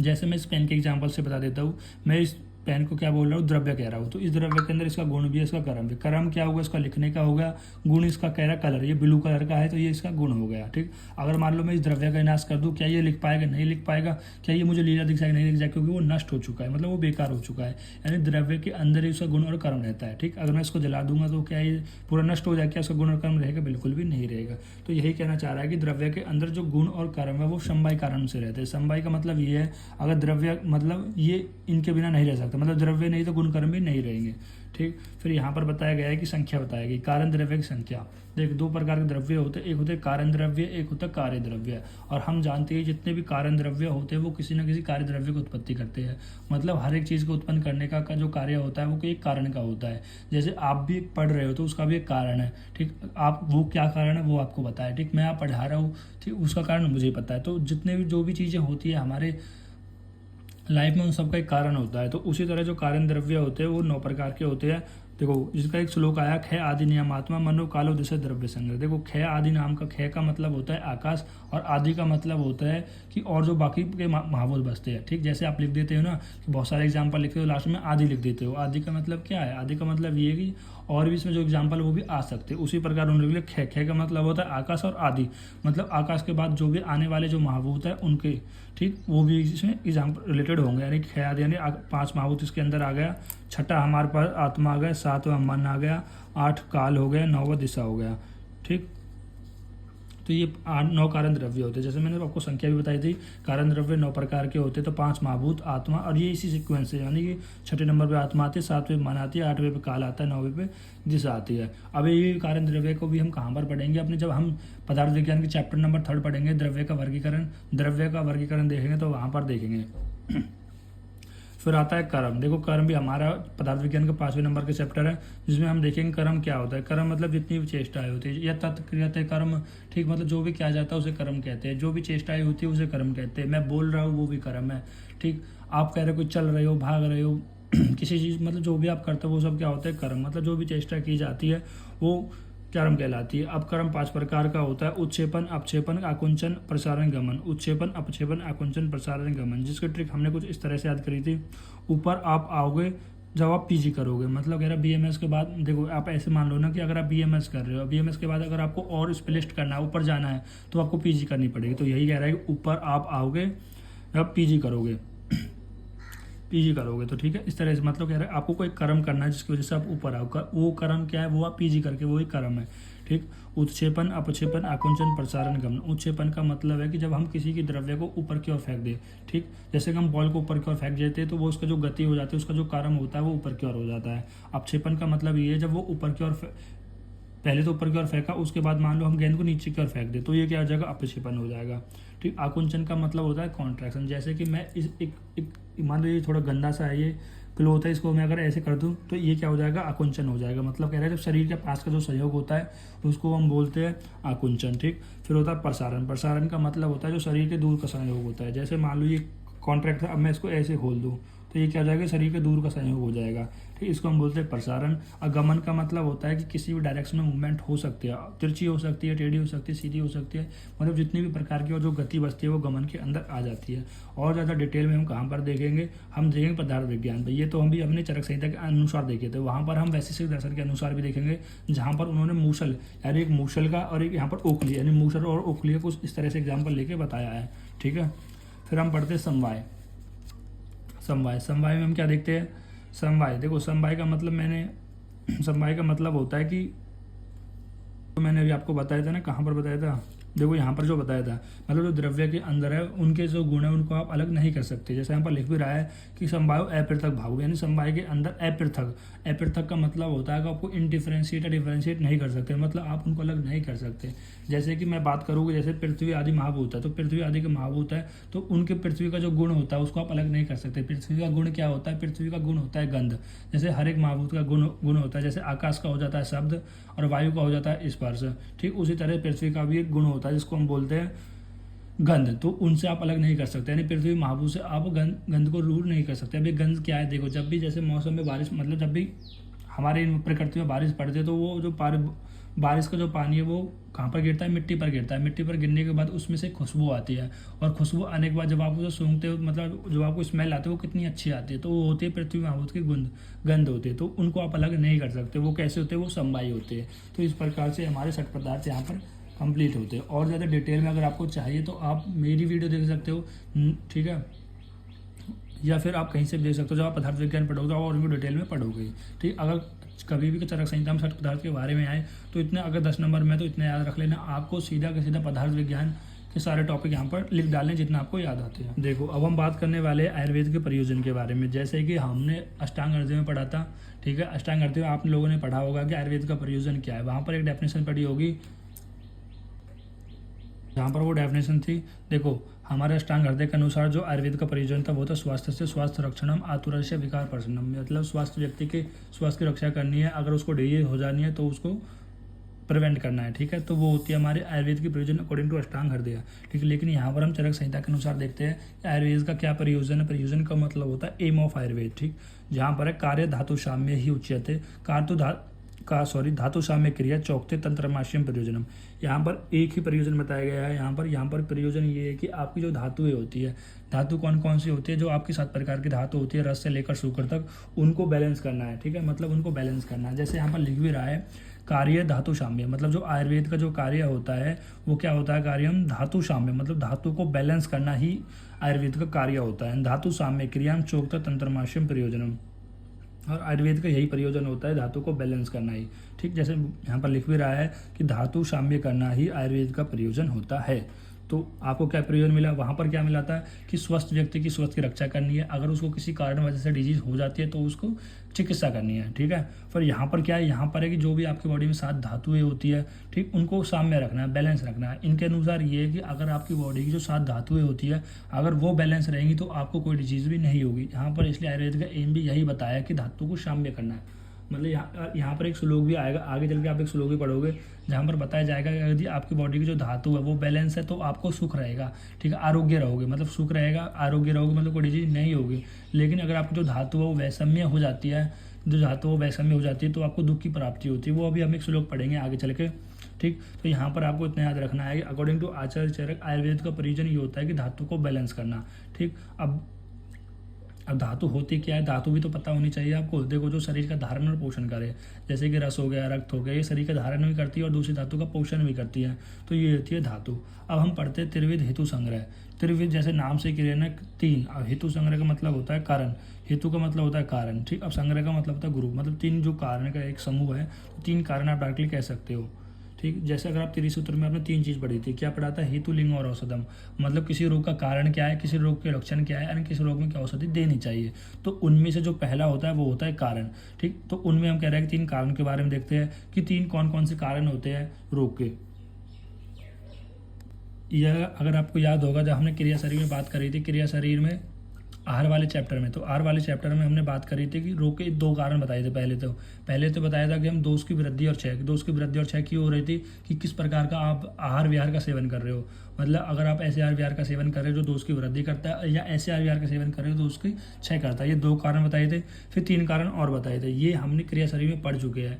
जैसे मैं इस पेन के एग्जांपल से बता देता हूँ, मैं इस पेन को क्या बोल रहा हूँ, द्रव्य कह रहा हूँ, तो इस द्रव्य के अंदर इसका गुण भी है, इसका कर्म भी। कर्म क्या होगा, इसका लिखने का होगा, गुण इसका कह रहा कलर, ये ब्लू कलर का है तो ये इसका गुण हो गया, ठीक। अगर मान लो मैं इस द्रव्य का विनाश कर दूँ, क्या ये लिख पाएगा, नहीं लिख पाएगा, क्या ये मुझे लीला दिख जाएगा, नहीं दिख जाएगा, क्योंकि वो नष्ट हो चुका है, मतलब वो बेकार हो चुका है। यानी द्रव्य के अंदर ही उसका गुण और कर्म रहता है, ठीक। अगर मैं इसको जला दूंगा तो क्या ये पूरा नष्ट हो जाएगा, क्या उसका गुण और कर्म रहेगा, बिल्कुल भी नहीं रहेगा। तो यही कहना चाह रहा है कि द्रव्य के अंदर जो गुण और कर्म है वो समवाय कारण से रहते हैं। समवाय का मतलब ये है, अगर द्रव्य मतलब ये इनके बिना नहीं रह सकता, मतलब द्रव्य नहीं तो गुण कर्म भी नहीं रहेंगे, ठीक। फिर यहाँ पर बताया गया है कि संख्या बताया गई, कारण द्रव्य की संख्या। देख 2 प्रकार के द्रव्य होते हैं, एक होते हैं कारण द्रव्य, एक होता है कार्य द्रव्य। और हम जानते हैं जितने भी कारण द्रव्य होते हैं वो किसी न किसी कार्य द्रव्य की उत्पत्ति करते हैं। मतलब हर एक चीज़ को उत्पन्न करने का जो कार्य होता है वो एक कारण का होता है। जैसे आप भी पढ़ रहे हो तो उसका भी एक कारण है, ठीक। आप वो क्या कारण है वो आपको पता है, ठीक। मैं आप पढ़ा रहा हूँ, ठीक, उसका कारण मुझे पता है। तो जितने भी जो भी चीज़ें होती है हमारे लाइफ में उन सबका एक कारण होता है। तो उसी तरह जो कारण द्रव्य होते हैं वो 9 प्रकार के होते हैं। देखो जिसका एक श्लोक आया, क्षय आदि नियमात्मा मनो कालो दिशा द्रव्य संग्रह। देखो क्षय आदि नाम का, क्षय का मतलब होता है आकाश और आदि का मतलब होता है कि और जो बाकी के महाभूत बसते हैं, ठीक। जैसे आप लिख देते हो ना कि बहुत सारे एग्जाम्पल लिखते हो, लास्ट में आदि लिख देते हो। आदि का मतलब क्या है, आदि का मतलब ये है कि और भी इसमें जो एग्जाम्पल वो भी आ सकते हैं। उसी प्रकार उन्होंने लिखे क्षय, क्षय का मतलब होता है आकाश और आदि, मतलब आकाश के बाद जो भी आने वाले जो महाभूत है उनके, ठीक, वो भी इसमें एग्जाम्पल रिलेटेड होंगे। यानी क्षय आदि यानी 5 महाभूत इसके अंदर आ गया, 6ठा हमारे पास आत्मा आ गया, 7वां मन आ गया, 8 काल हो गया, 9वां दिशा हो गया, ठीक। तो ये 9 कारण द्रव्य होते हैं। जैसे मैंने आपको संख्या भी बताई थी, कारण द्रव्य 9 प्रकार के होते हैं। तो 5 महाभूत, आत्मा, और ये इसी सीक्वेंस से, यानी कि 6ठे नंबर पे आत्मा आती है, 7वें मन आती है, 8वें पे काल आता है, 9वें पे दिशा आती है। अब ये कारण द्रव्य को भी हम कहाँ पर पढ़ेंगे, अपने जब हम पदार्थ विज्ञान के चैप्टर नंबर 3 पढ़ेंगे, द्रव्य का वर्गीकरण देखेंगे तो वहाँ पर देखेंगे। फिर आता है कर्म। देखो कर्म भी हमारा पदार्थ विज्ञान का 5वें नंबर के चैप्टर है, जिसमें हम देखेंगे कर्म क्या होता है। कर्म मतलब जितनी भी चेष्टाएं होती है या तत्क्रियते कर्म, ठीक, मतलब जो भी किया जाता है उसे कर्म कहते हैं। जो भी चेष्टाएं होती है उसे कर्म कहते हैं। मैं बोल रहा हूँ वो भी कर्म है, ठीक। आप कह रहे हो, चल रहे हो, भाग रहे हो, किसी चीज़, मतलब जो भी आप करते हो वो सब क्या होता है, कर्म। मतलब जो भी चेष्टा की जाती है वो कर्म कहलाती है। अब कर्म 5 प्रकार का होता है, उत्क्षेपण, अपक्षेपण, आकुंचन, प्रसारण, गमन। उत्क्षेपण, अपक्षेपण, आकुंचन, प्रसारण, गमन, जिसकी ट्रिक हमने कुछ इस तरह से याद करी थी। ऊपर आप आओगे जब आप पीजी करोगे, मतलब कह रहा बीएमएस के बाद, देखो आप ऐसे मान लो ना कि अगर आप बीएमएस कर रहे हो, बीएमएस के बाद अगर आपको और स्पेशलिस्ट करना है, ऊपर जाना है, तो आपको पीजी करनी पड़ेगी। तो यही कह रहा है कि ऊपर आप आओगे जब पीजी करोगे, पीजी करोगे तो ठीक है। इस तरह से मतलब कह रहा है आपको कोई कर्म करना है जिसकी वजह से आप ऊपर आओ। वो कर्म क्या है, वो आप पीजी करके, वही कर्म है, ठीक। उत्क्षेपण, अपक्षेपण, आकुंचन, प्रसारण, गमन। उत्क्षेपण का मतलब है कि जब हम किसी की द्रव्य को ऊपर की ओर फेंक दें, ठीक। जैसे कि हम बॉल को ऊपर की ओर फेंक देते हैं तो वो उसका जो गति हो जाती है, उसका जो कर्म होता है वो ऊपर की ओर हो जाता है। अपक्षेपण का मतलब ये है जब वो ऊपर की ओर, पहले तो ऊपर की ओर फेंका, उसके बाद मान लो हम गेंद को नीचे की ओर फेंक दे, तो ये क्या हो जाएगा, अपक्षेपण हो जाएगा, ठीक। आकुंचन का मतलब होता है कॉन्ट्रैक्शन। जैसे कि मैं इस एक मान लो ये थोड़ा गंदा सा है, ये क्लोथ है, इसको मैं अगर ऐसे कर दूं तो ये क्या हो जाएगा, आकुंचन हो जाएगा। मतलब कह रहा है जब शरीर के पास का जो सहयोग होता है उसको हम बोलते हैं आकुंचन, ठीक। फिर होता है प्रसारण। प्रसारण का मतलब होता है जो शरीर के दूर का सहयोग होता है। जैसे मान लो ये कॉन्ट्रैक्ट है, अब मैं इसको ऐसे खोल दूँ तो ये क्या हो जाएगा, शरीर के दूर का संयोग हो जाएगा, ठीक। इसको हम बोलते हैं प्रसारण। और गमन का मतलब होता है कि किसी भी डायरेक्शन में मूवमेंट हो सकती है, तिरछी हो सकती है, टेढ़ी हो सकती है, सीधी हो सकती है, मतलब जितनी भी प्रकार की और जो गति बचती है वो गमन के अंदर आ जाती है। और ज़्यादा डिटेल में हम कहाँ पर देखेंगे, हम देखेंगे पदार्थ विज्ञान पर। ये तो हम भी अपने चरक संहिता के अनुसार देखे थे, वहाँ पर हम वैशेषिक दर्शन के अनुसार भी देखेंगे, जहाँ पर उन्होंने मूसल यानी एक मूसल का और एक यहाँ पर ओखली यानी मूसल और ओखली का कुछ इस तरह से एग्जाम्पल लेके बताया है, ठीक है। फिर हम पढ़ते हैं समवाय। समवाय, समवाय में हम क्या देखते हैं, समवाय देखो, समवाय का मतलब समवाय का मतलब होता है कि तो मैंने अभी आपको बताया था ना, कहाँ पर बताया था, देखो यहाँ पर जो बताया था, मतलब जो द्रव्य के अंदर है उनके जो गुण है उनको आप अलग नहीं कर सकते। जैसे यहाँ पर लिख भी रहा है कि समवाय अपृथक भाव, यानी समवाय के अंदर अपृथक। अपृथक का मतलब होता है कि आपको इनडिफरेंशिएट या डिफरेंशिएट नहीं कर सकते, मतलब आप उनको अलग नहीं कर सकते। जैसे कि मैं बात करूँगी, जैसे पृथ्वी आदि महाभूत है, तो पृथ्वी आदि के महाभूत है तो उनके पृथ्वी का जो गुण होता है उसको आप अलग नहीं कर सकते। पृथ्वी का गुण क्या होता है, पृथ्वी का गुण होता है गंध। जैसे हर एक महाभूत का गुण होता है, जैसे आकाश का हो जाता है शब्द और वायु का हो जाता है स्पर्श, ठीक। उसी तरह पृथ्वी का भी एक गुण होता है जिसको हम बोलते हैं गंध। तो उनसे आप अलग नहीं कर सकते, यानी पृथ्वी महाभूत से आप गंध को दूर नहीं कर सकते। अभी गंध क्या है, देखो जब भी जैसे मौसम में बारिश, मतलब जब भी हमारे प्रकृति में बारिश पड़ती है तो वो जो बारिश का जो पानी है वो कहाँ पर गिरता है, मिट्टी पर गिरता है। मिट्टी पर गिरने के बाद उसमें से खुशबू आती है, और खुशबू आने के बाद जब आप उसे सूंघते हो, मतलब जो आपको स्मेल आती है वो कितनी अच्छी आती है, तो वो होती है पृथ्वी महाभूत की गंध होती है। तो उनको आप अलग नहीं कर सकते। वो कैसे होते हैं, वो समवायी होते हैं। तो इस प्रकार से हमारे छठ पदार्थ यहाँ पर कंप्लीट होते हैं। और ज़्यादा डिटेल में अगर आपको चाहिए तो आप मेरी वीडियो देख सकते हो, ठीक है, या फिर आप कहीं से भी देख सकते हो। जब आप पदार्थ विज्ञान पढ़ोगे और उनको डिटेल में पढ़ोगे, ठीक। अगर कभी भी चरक संहिता में छठ पदार्थ के बारे में आए तो इतने, अगर 10 नंबर में तो इतने याद रख लेना, आपको सीधा का सीधा पदार्थ विज्ञान के सारे टॉपिक यहाँ पर लिख डालें जितना आपको याद आते हैं। देखो अब हम बात करने वाले हैं आयुर्वेद के प्रयोजन के बारे में। जैसे कि हमने अष्टांग हृदय में पढ़ा था, ठीक है। अष्टांग हृदय में आप लोगों ने पढ़ा होगा कि आयुर्वेद का प्रयोजन क्या है। वहाँ पर एक डेफिनेशन पढ़ी होगी, जहाँ पर वो डेफिनेशन थी, देखो हमारे अष्टांग हृदय के अनुसार जो आयुर्वेद का प्रयोजन था वो था स्वास्थ्य से स्वास्थ्य रक्षणम आतुरस्य विकार प्रशमनम, मतलब स्वास्थ्य व्यक्ति के स्वास्थ्य की रक्षा करनी है, अगर उसको डिजीज हो जानी है तो उसको प्रिवेंट करना है, ठीक है। तो वो होती है हमारे आयुर्वेद की प्रयोजन अकॉर्डिंग टू अष्टांग हृदय, ठीक है। लेकिन यहाँ पर हम चरक संहिता के अनुसार देखते हैं कि आयुर्वेद का क्या प्रयोजन है। प्रयोजन का मतलब होता है एम ऑफ आयुर्वेद, ठीक। जहाँ पर है कार्य धातु साम्य ही उच्यते, धातु साम्य क्रिया चौकते तंत्रमाश्यम प्रयोजनम। यहाँ पर एक ही प्रयोजन बताया गया है। यहाँ पर प्रयोजन ये है कि आपकी जो धातुएं होती है, धातु कौन कौन सी होती है, जो आपकी 7 प्रकार की धातु होती है रस से लेकर शुक्र तक, उनको बैलेंस करना है, ठीक है। मतलब उनको बैलेंस करना है। जैसे यहाँ पर लिख भी रहा है कार्य धातु साम्य, मतलब जो आयुर्वेद का जो कार्य होता है वो क्या होता है, कार्यम धातु साम्य, मतलब धातु को बैलेंस करना ही आयुर्वेद का कार्य होता है। धातु साम्य क्रियाम चोक्ता तंत्रमाश्यम प्रयोजनम, और आयुर्वेद का यही प्रयोजन होता है, धातु को बैलेंस करना ही, ठीक। जैसे यहाँ पर लिख भी रहा है कि धातु साम्य करना ही आयुर्वेद का प्रयोजन होता है। तो आपको क्या प्रयोजन मिला, वहाँ पर क्या मिला था कि स्वस्थ व्यक्ति की स्वास्थ्य की रक्षा करनी है, अगर उसको किसी कारण वजह से डिजीज हो जाती है तो उसको चिकित्सा करनी है, ठीक है। फिर यहाँ पर क्या है, यहाँ पर है कि जो भी आपकी बॉडी में 7 धातुएं होती है, ठीक, उनको साम्य रखना है, बैलेंस रखना है। इनके अनुसार ये है कि अगर आपकी बॉडी की जो 7 धातुएं होती है अगर वो बैलेंस रहेंगी तो आपको कोई डिजीज भी नहीं होगी। यहाँ पर इसलिए आयुर्वेद का एम भी यही बताया कि धातु को साम्य करना है। मतलब यहाँ पर एक श्लोक भी आएगा, आगे चल के आप एक श्लोक भी पढ़ोगे जहाँ पर बताया जाएगा कि यदि आपकी बॉडी की जो धातु है वो बैलेंस है तो आपको सुख रहेगा, ठीक है, आरोग्य रहोगे, मतलब सुख रहेगा, आरोग्य रहोगे, मतलब कोई डिजीज नहीं होगी। लेकिन अगर आपकी जो धातु है वो वैषम्य हो जाती है, जो धातु वो वैषम्य हो जाती है तो आपको दुख की प्राप्ति होती है। वो अभी हम एक श्लोक पढ़ेंगे आगे चल के, ठीक। तो यहाँ पर आपको इतना याद रखना है कि अकॉर्डिंग टू आचार्य चरक आयुर्वेद का प्रयोजन ये होता है कि धातु को बैलेंस करना, ठीक। अब अब धातु होती क्या है, धातु भी तो पता होनी चाहिए आपको। देखो जो शरीर का धारण और पोषण करे, जैसे कि रस हो गया, रक्त हो गया, ये शरीर का धारण भी करती है और दूसरी धातु का पोषण भी करती है, तो ये होती है धातु। अब हम पढ़ते हैं त्रिविध हेतु संग्रह। त्रिविध जैसे नाम से क्लियर ना, तीन। अब हेतु संग्रह का मतलब होता है कारण, हेतु का मतलब होता है कारण, ठीक। अब संग्रह का मतलब होता है ग्रुप, मतलब तीन जो कारण का एक समूह है, तो तीन कारण आप डायरेक्टली कह सकते हो, ठीक। जैसे अगर आप 30 सूत्र में आपने तीन चीज़ पढ़ी थी, क्या पढ़ा था, हेतु, लिंग और औषधम, मतलब किसी रोग का कारण क्या है, किसी रोग के लक्षण क्या है, और किसी रोग में क्या औषधि देनी चाहिए। तो उनमें से जो पहला होता है वो होता है कारण, ठीक। तो उनमें हम कह रहे हैं कि तीन कारण के बारे में देखते हैं कि तीन कौन कौन से कारण होते हैं रोग के। यह अगर आपको याद होगा, जब हमने क्रिया शरीर में बात करी थी, क्रिया शरीर में आहार वाले चैप्टर में, तो आहार वाले चैप्टर में हमने बात करी थी कि रोग के दो कारण बताए थे। पहले तो बताया था कि हम दोष की वृद्धि और क्षय, दोष की वृद्धि और क्षय क्यों हो रही थी, कि किस प्रकार का आप आहार विहार का सेवन कर रहे हो। मतलब अगर आप ऐसे आहार विहार का सेवन कर रहे हो जो दोष की वृद्धि करता है, या ऐसे आहार विहार का सेवन कर रहे हो तो उसकी क्षय करता है। ये दो कारण बताए थे। फिर तीन कारण और बताए थे, ये हमने क्रिया शरीर में पढ़ चुके हैं।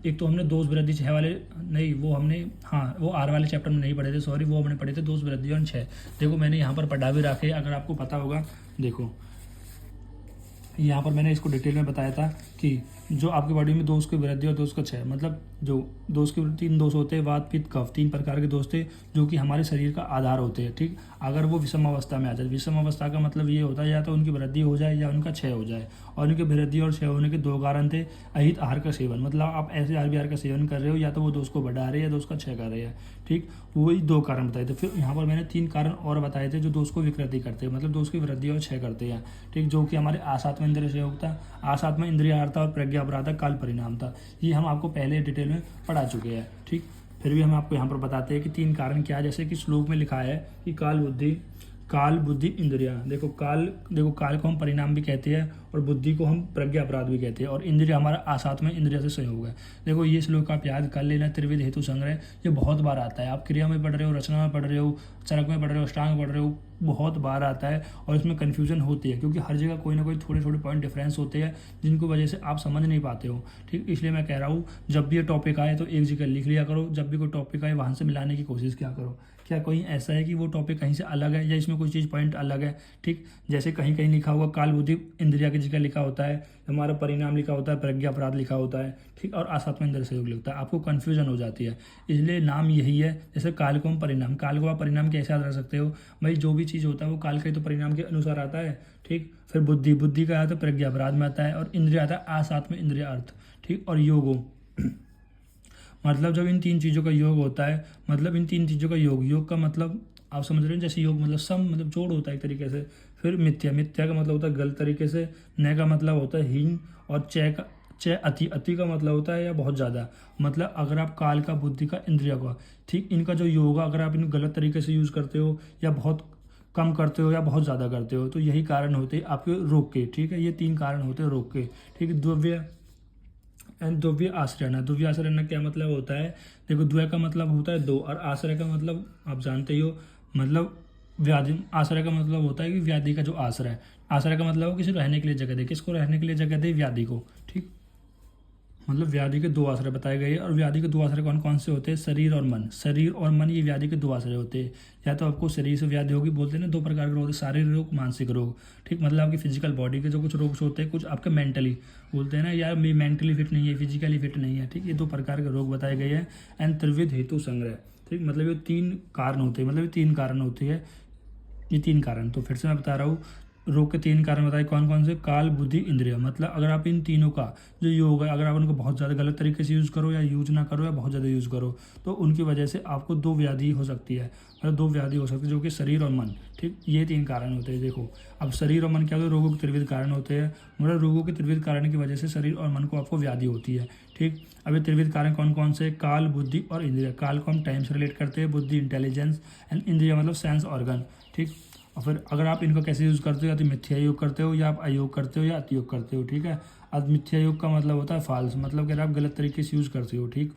एक तो हमने दोष वृद्धि क्षय वाले, नहीं वो हमने, हाँ वो आर वाले चैप्टर में नहीं पढ़े थे, सॉरी, वो हमने पढ़े थे दोष वृद्धि और क्षय। देखो मैंने यहाँ पर पढ़ा भी रखे, अगर आपको पता होगा, देखो यहाँ पर मैंने इसको डिटेल में बताया था कि जो आपकी बॉडी में दोष की वृद्धि और दोष का क्षय, मतलब जो दोष के तीन दोष होते हैं, वात पित्त कफ, तीन प्रकार के दोष थे जो कि हमारे शरीर का आधार होते हैं, ठीक। अगर वो विषम अवस्था में आ जाए, विषम अवस्था का मतलब ये होता है या तो उनकी वृद्धि हो जाए या उनका क्षय हो जाए। और उनकी वृद्धि और क्षय होने के दो कारण थे, अहित आहार का सेवन, मतलब आप ऐसे आहार विहार का सेवन कर रहे हो या तो वो दोष को बढ़ा रहे हैं या दोष का क्षय कर रहे हैं, ठीक। वही दो कारण बताए थे। फिर यहाँ पर मैंने तीन कारण और बताए थे जो दोष को विकृति करते हैं, मतलब दोष की वृद्धि और क्षय करते हैं, ठीक। जो कि हमारे आसात्म इंद्रिय संयोग था, आसात्म इंद्रिय था और प्रज्ञा अपराध काल परिणाम था। ये हम आपको पहले डिटेल में पढ़ा चुके हैं, ठीक। फिर भी हम आपको यहाँ पर बताते हैं कि तीन कारण क्या है। जैसे कि श्लोक में लिखा है कि काल बुद्धि इंद्रिया। देखो काल को हम परिणाम भी कहते हैं और बुद्धि को हम प्रज्ञा अपराध भी कहते हैं, और इंद्रिय हमारा आसात में इंद्रिय से सहयोग है। देखो ये श्लोक आप याद कर लेना, त्रिविध हेतु संग्रह, ये बहुत बार आता है। आप क्रिया में पढ़ रहे हो, रचना में पढ़ रहे हो, चरक में पढ़ रहे हो, अष्टांग पढ़ रहे हो, बहुत बार आता है। और इसमें कन्फ्यूजन होती है क्योंकि हर जगह कोई ना कोई थोड़े थोड़े पॉइंट डिफरेंस होते हैं जिनको वजह से आप समझ नहीं पाते हो, ठीक। इसलिए मैं कह रहा हूँ जब भी ये टॉपिक आए तो एक जगह लिख लिया करो, जब भी कोई टॉपिक आए वहाँ से मिलाने की कोशिश किया करो। क्या कोई ऐसा है कि वो टॉपिक कहीं से अलग है या इसमें कोई चीज़ पॉइंट अलग है, ठीक। जैसे कहीं कहीं लिखा हुआ काल बुद्धि इंद्रिया की जगह लिखा होता है, हमारा परिणाम लिखा होता है, प्रज्ञा अपराध लिखा होता है, ठीक। और आसात्म इंद्रिय सहयोग लिखता है, आपको कन्फ्यूजन हो जाती है। इसलिए नाम यही है। जैसे काल को हम परिणाम, काल को आप परिणाम कैसे याद रख सकते हो भाई, जो भी चीज़ होता है वो काल के तो परिणाम के अनुसार आता है, ठीक। फिर बुद्धि का आता है प्रज्ञा अपराध में आता है, और इंद्रिय आता है आसात्म इंद्रिय अर्थ, ठीक। और योगो मतलब जब इन तीन चीज़ों का योग होता है, मतलब इन तीन चीज़ों का योग का मतलब आप समझ रहे हो, जैसे योग मतलब सम, मतलब जोड़ होता है एक तरीके से। फिर मिथ्या का मतलब होता है गलत तरीके से, नय का मतलब होता है हीन, और चय अति का मतलब होता है या बहुत ज़्यादा। मतलब अगर आप काल का, बुद्धि का, इंद्रिया का, ठीक, इनका जो योग अगर आप इन गलत तरीके से यूज़ करते हो या बहुत कम करते हो या बहुत ज़्यादा करते हो, तो यही कारण होते हैं आपके रोग के, ठीक है। ये तीन कारण होते हैं रोग के, ठीक है। द्रव्य आश्रय क्या मतलब होता है, देखो द्वय का मतलब होता है दो, और आश्रय का मतलब आप जानते ही हो, मतलब व्याधि। आश्रय का मतलब होता है कि व्याधि का जो आश्रय, आश्रय का मतलब हो किसी रहने के लिए जगह दे, किसको रहने के लिए जगह दे, व्याधि को, ठीक। मतलब व्याधि के दो आश्रय बताए गए, और व्याधि के दो आश्रय कौन कौन से होते हैं, शरीर और मन। शरीर और मन ये व्याधि के दो आश्रय होते हैं। या तो आपको शरीर से व्याधि होगी, बोलते हैं ना दो प्रकार के रोग, शारीरिक रोग, मानसिक रोग, ठीक। मतलब आपकी फिजिकल बॉडी के जो कुछ रोग होते हैं, कुछ आपके मेंटली, बोलते हैं ना यार मैं मेंटली फिट नहीं है, फिजिकली फिट नहीं है, ठीक। ये दो प्रकार के रोग बताए गए हैं। एंड त्रिविध हेतु संग्रह, ठीक। मतलब ये तीन कारण होते हैं, मतलब ये तीन कारण होती है, ये तीन कारण। तो फिर से मैं बता रहा हूँ, रोग के तीन कारण बताए कौन कौन से, काल बुद्धि इंद्रिय। मतलब अगर आप इन तीनों का जो योग है, अगर आप उनको बहुत ज़्यादा गलत तरीके से यूज़ करो या यूज ना करो या बहुत ज़्यादा यूज़ करो, तो उनकी वजह से आपको दो व्याधि हो सकती है, मतलब दो व्याधि हो सकती है, जो कि शरीर और मन, ठीक। ये तीन कारण होते हैं। देखो अब शरीर और मन क्या होते हैं, रोगों के त्रिविध कारण होते हैं, मतलब रोगों के त्रिविध कारण की वजह से शरीर और मन को आपको व्याधि होती है, ठीक। अब ये त्रिविध कारण कौन कौन से, काल बुद्धि और इंद्रिय। काल को हम टाइम से रिलेट करते हैं, बुद्धि इंटेलिजेंस, एंड इंद्रिय मतलब सेंस ऑर्गन, ठीक। और फिर अगर आप इनको कैसे यूज़ करते हो, या तो मिथ्या योग करते हो, या आप अयोग करते हो, या अतियोग करते हो, ठीक है। अब मिथ्या योग का मतलब होता है फाल्स, मतलब कि आप गलत तरीके से यूज़ करते हो, ठीक।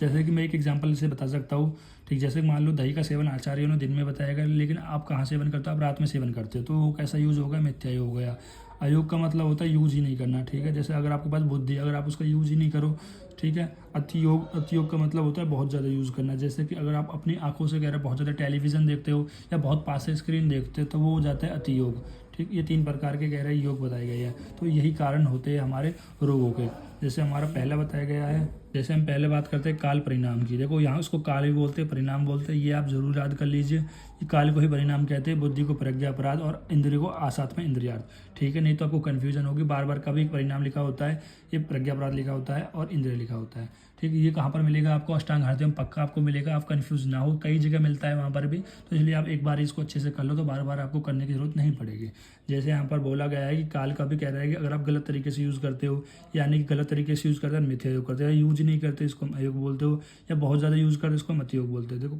जैसे कि मैं एक एग्जांपल से बता सकता हूँ, ठीक। जैसे मान लो दही का सेवन आचार्यों ने दिन में बताया गया, लेकिन आप कहाँ सेवन करते हो, आप रात में सेवन करते हो, तो वो कैसा यूज़ होगा, मिथ्या योग हो गया। अयोग का मतलब होता है यूज़ ही नहीं करना, ठीक है। जैसे अगर आपके पास बुद्धि, अगर आप उसका यूज़ ही नहीं करो, ठीक है। अतियोग का मतलब होता है बहुत ज़्यादा यूज़ करना। जैसे कि अगर आप अपनी आंखों से कह रहे बहुत ज़्यादा टेलीविज़न देखते हो या बहुत पास से स्क्रीन देखते हो, तो वो हो जाता है अतियोग, ठीक, ये 3 प्रकार के कह रहे हैं योग बताए गए हैं। तो यही कारण होते हैं हमारे रोगों के। जैसे हमारा पहला बताया गया है, जैसे हम पहले बात करते हैं काल परिणाम की। देखो यहाँ उसको काल भी बोलते हैं, परिणाम बोलते हैं, ये आप जरूर याद कर लीजिए। ये काल को ही परिणाम कहते हैं, बुद्धि को प्रज्ञा अपराध और इंद्रिय को आसात्म इंद्रियार्थ। ठीक है, नहीं तो आपको कन्फ्यूजन होगी, बार बार कभी परिणाम लिखा होता है, ये प्रज्ञा अपराध लिखा होता है और इंद्रिय लिखा होता है। ठीक, ये कहाँ पर मिलेगा आपको? अष्टांग हृदय में पक्का आपको मिलेगा, आप कंफ्यूज ना हो, कई जगह मिलता है वहाँ पर भी। तो इसलिए आप एक बार इसको अच्छे से कर लो तो बार बार आपको करने की जरूरत नहीं पड़ेगी। जैसे यहाँ पर बोला गया है कि काल का भी कह रहा है कि अगर आप गलत तरीके से यूज़ करते हो, यानी कि गलत तरीके से यूज़ करते हैं मिथ्या योग करते हो, यूज नहीं करते इसको अयोग बोलते हो, या बहुत ज़्यादा यूज़ करते इसको मत योग बोलते हो। देखो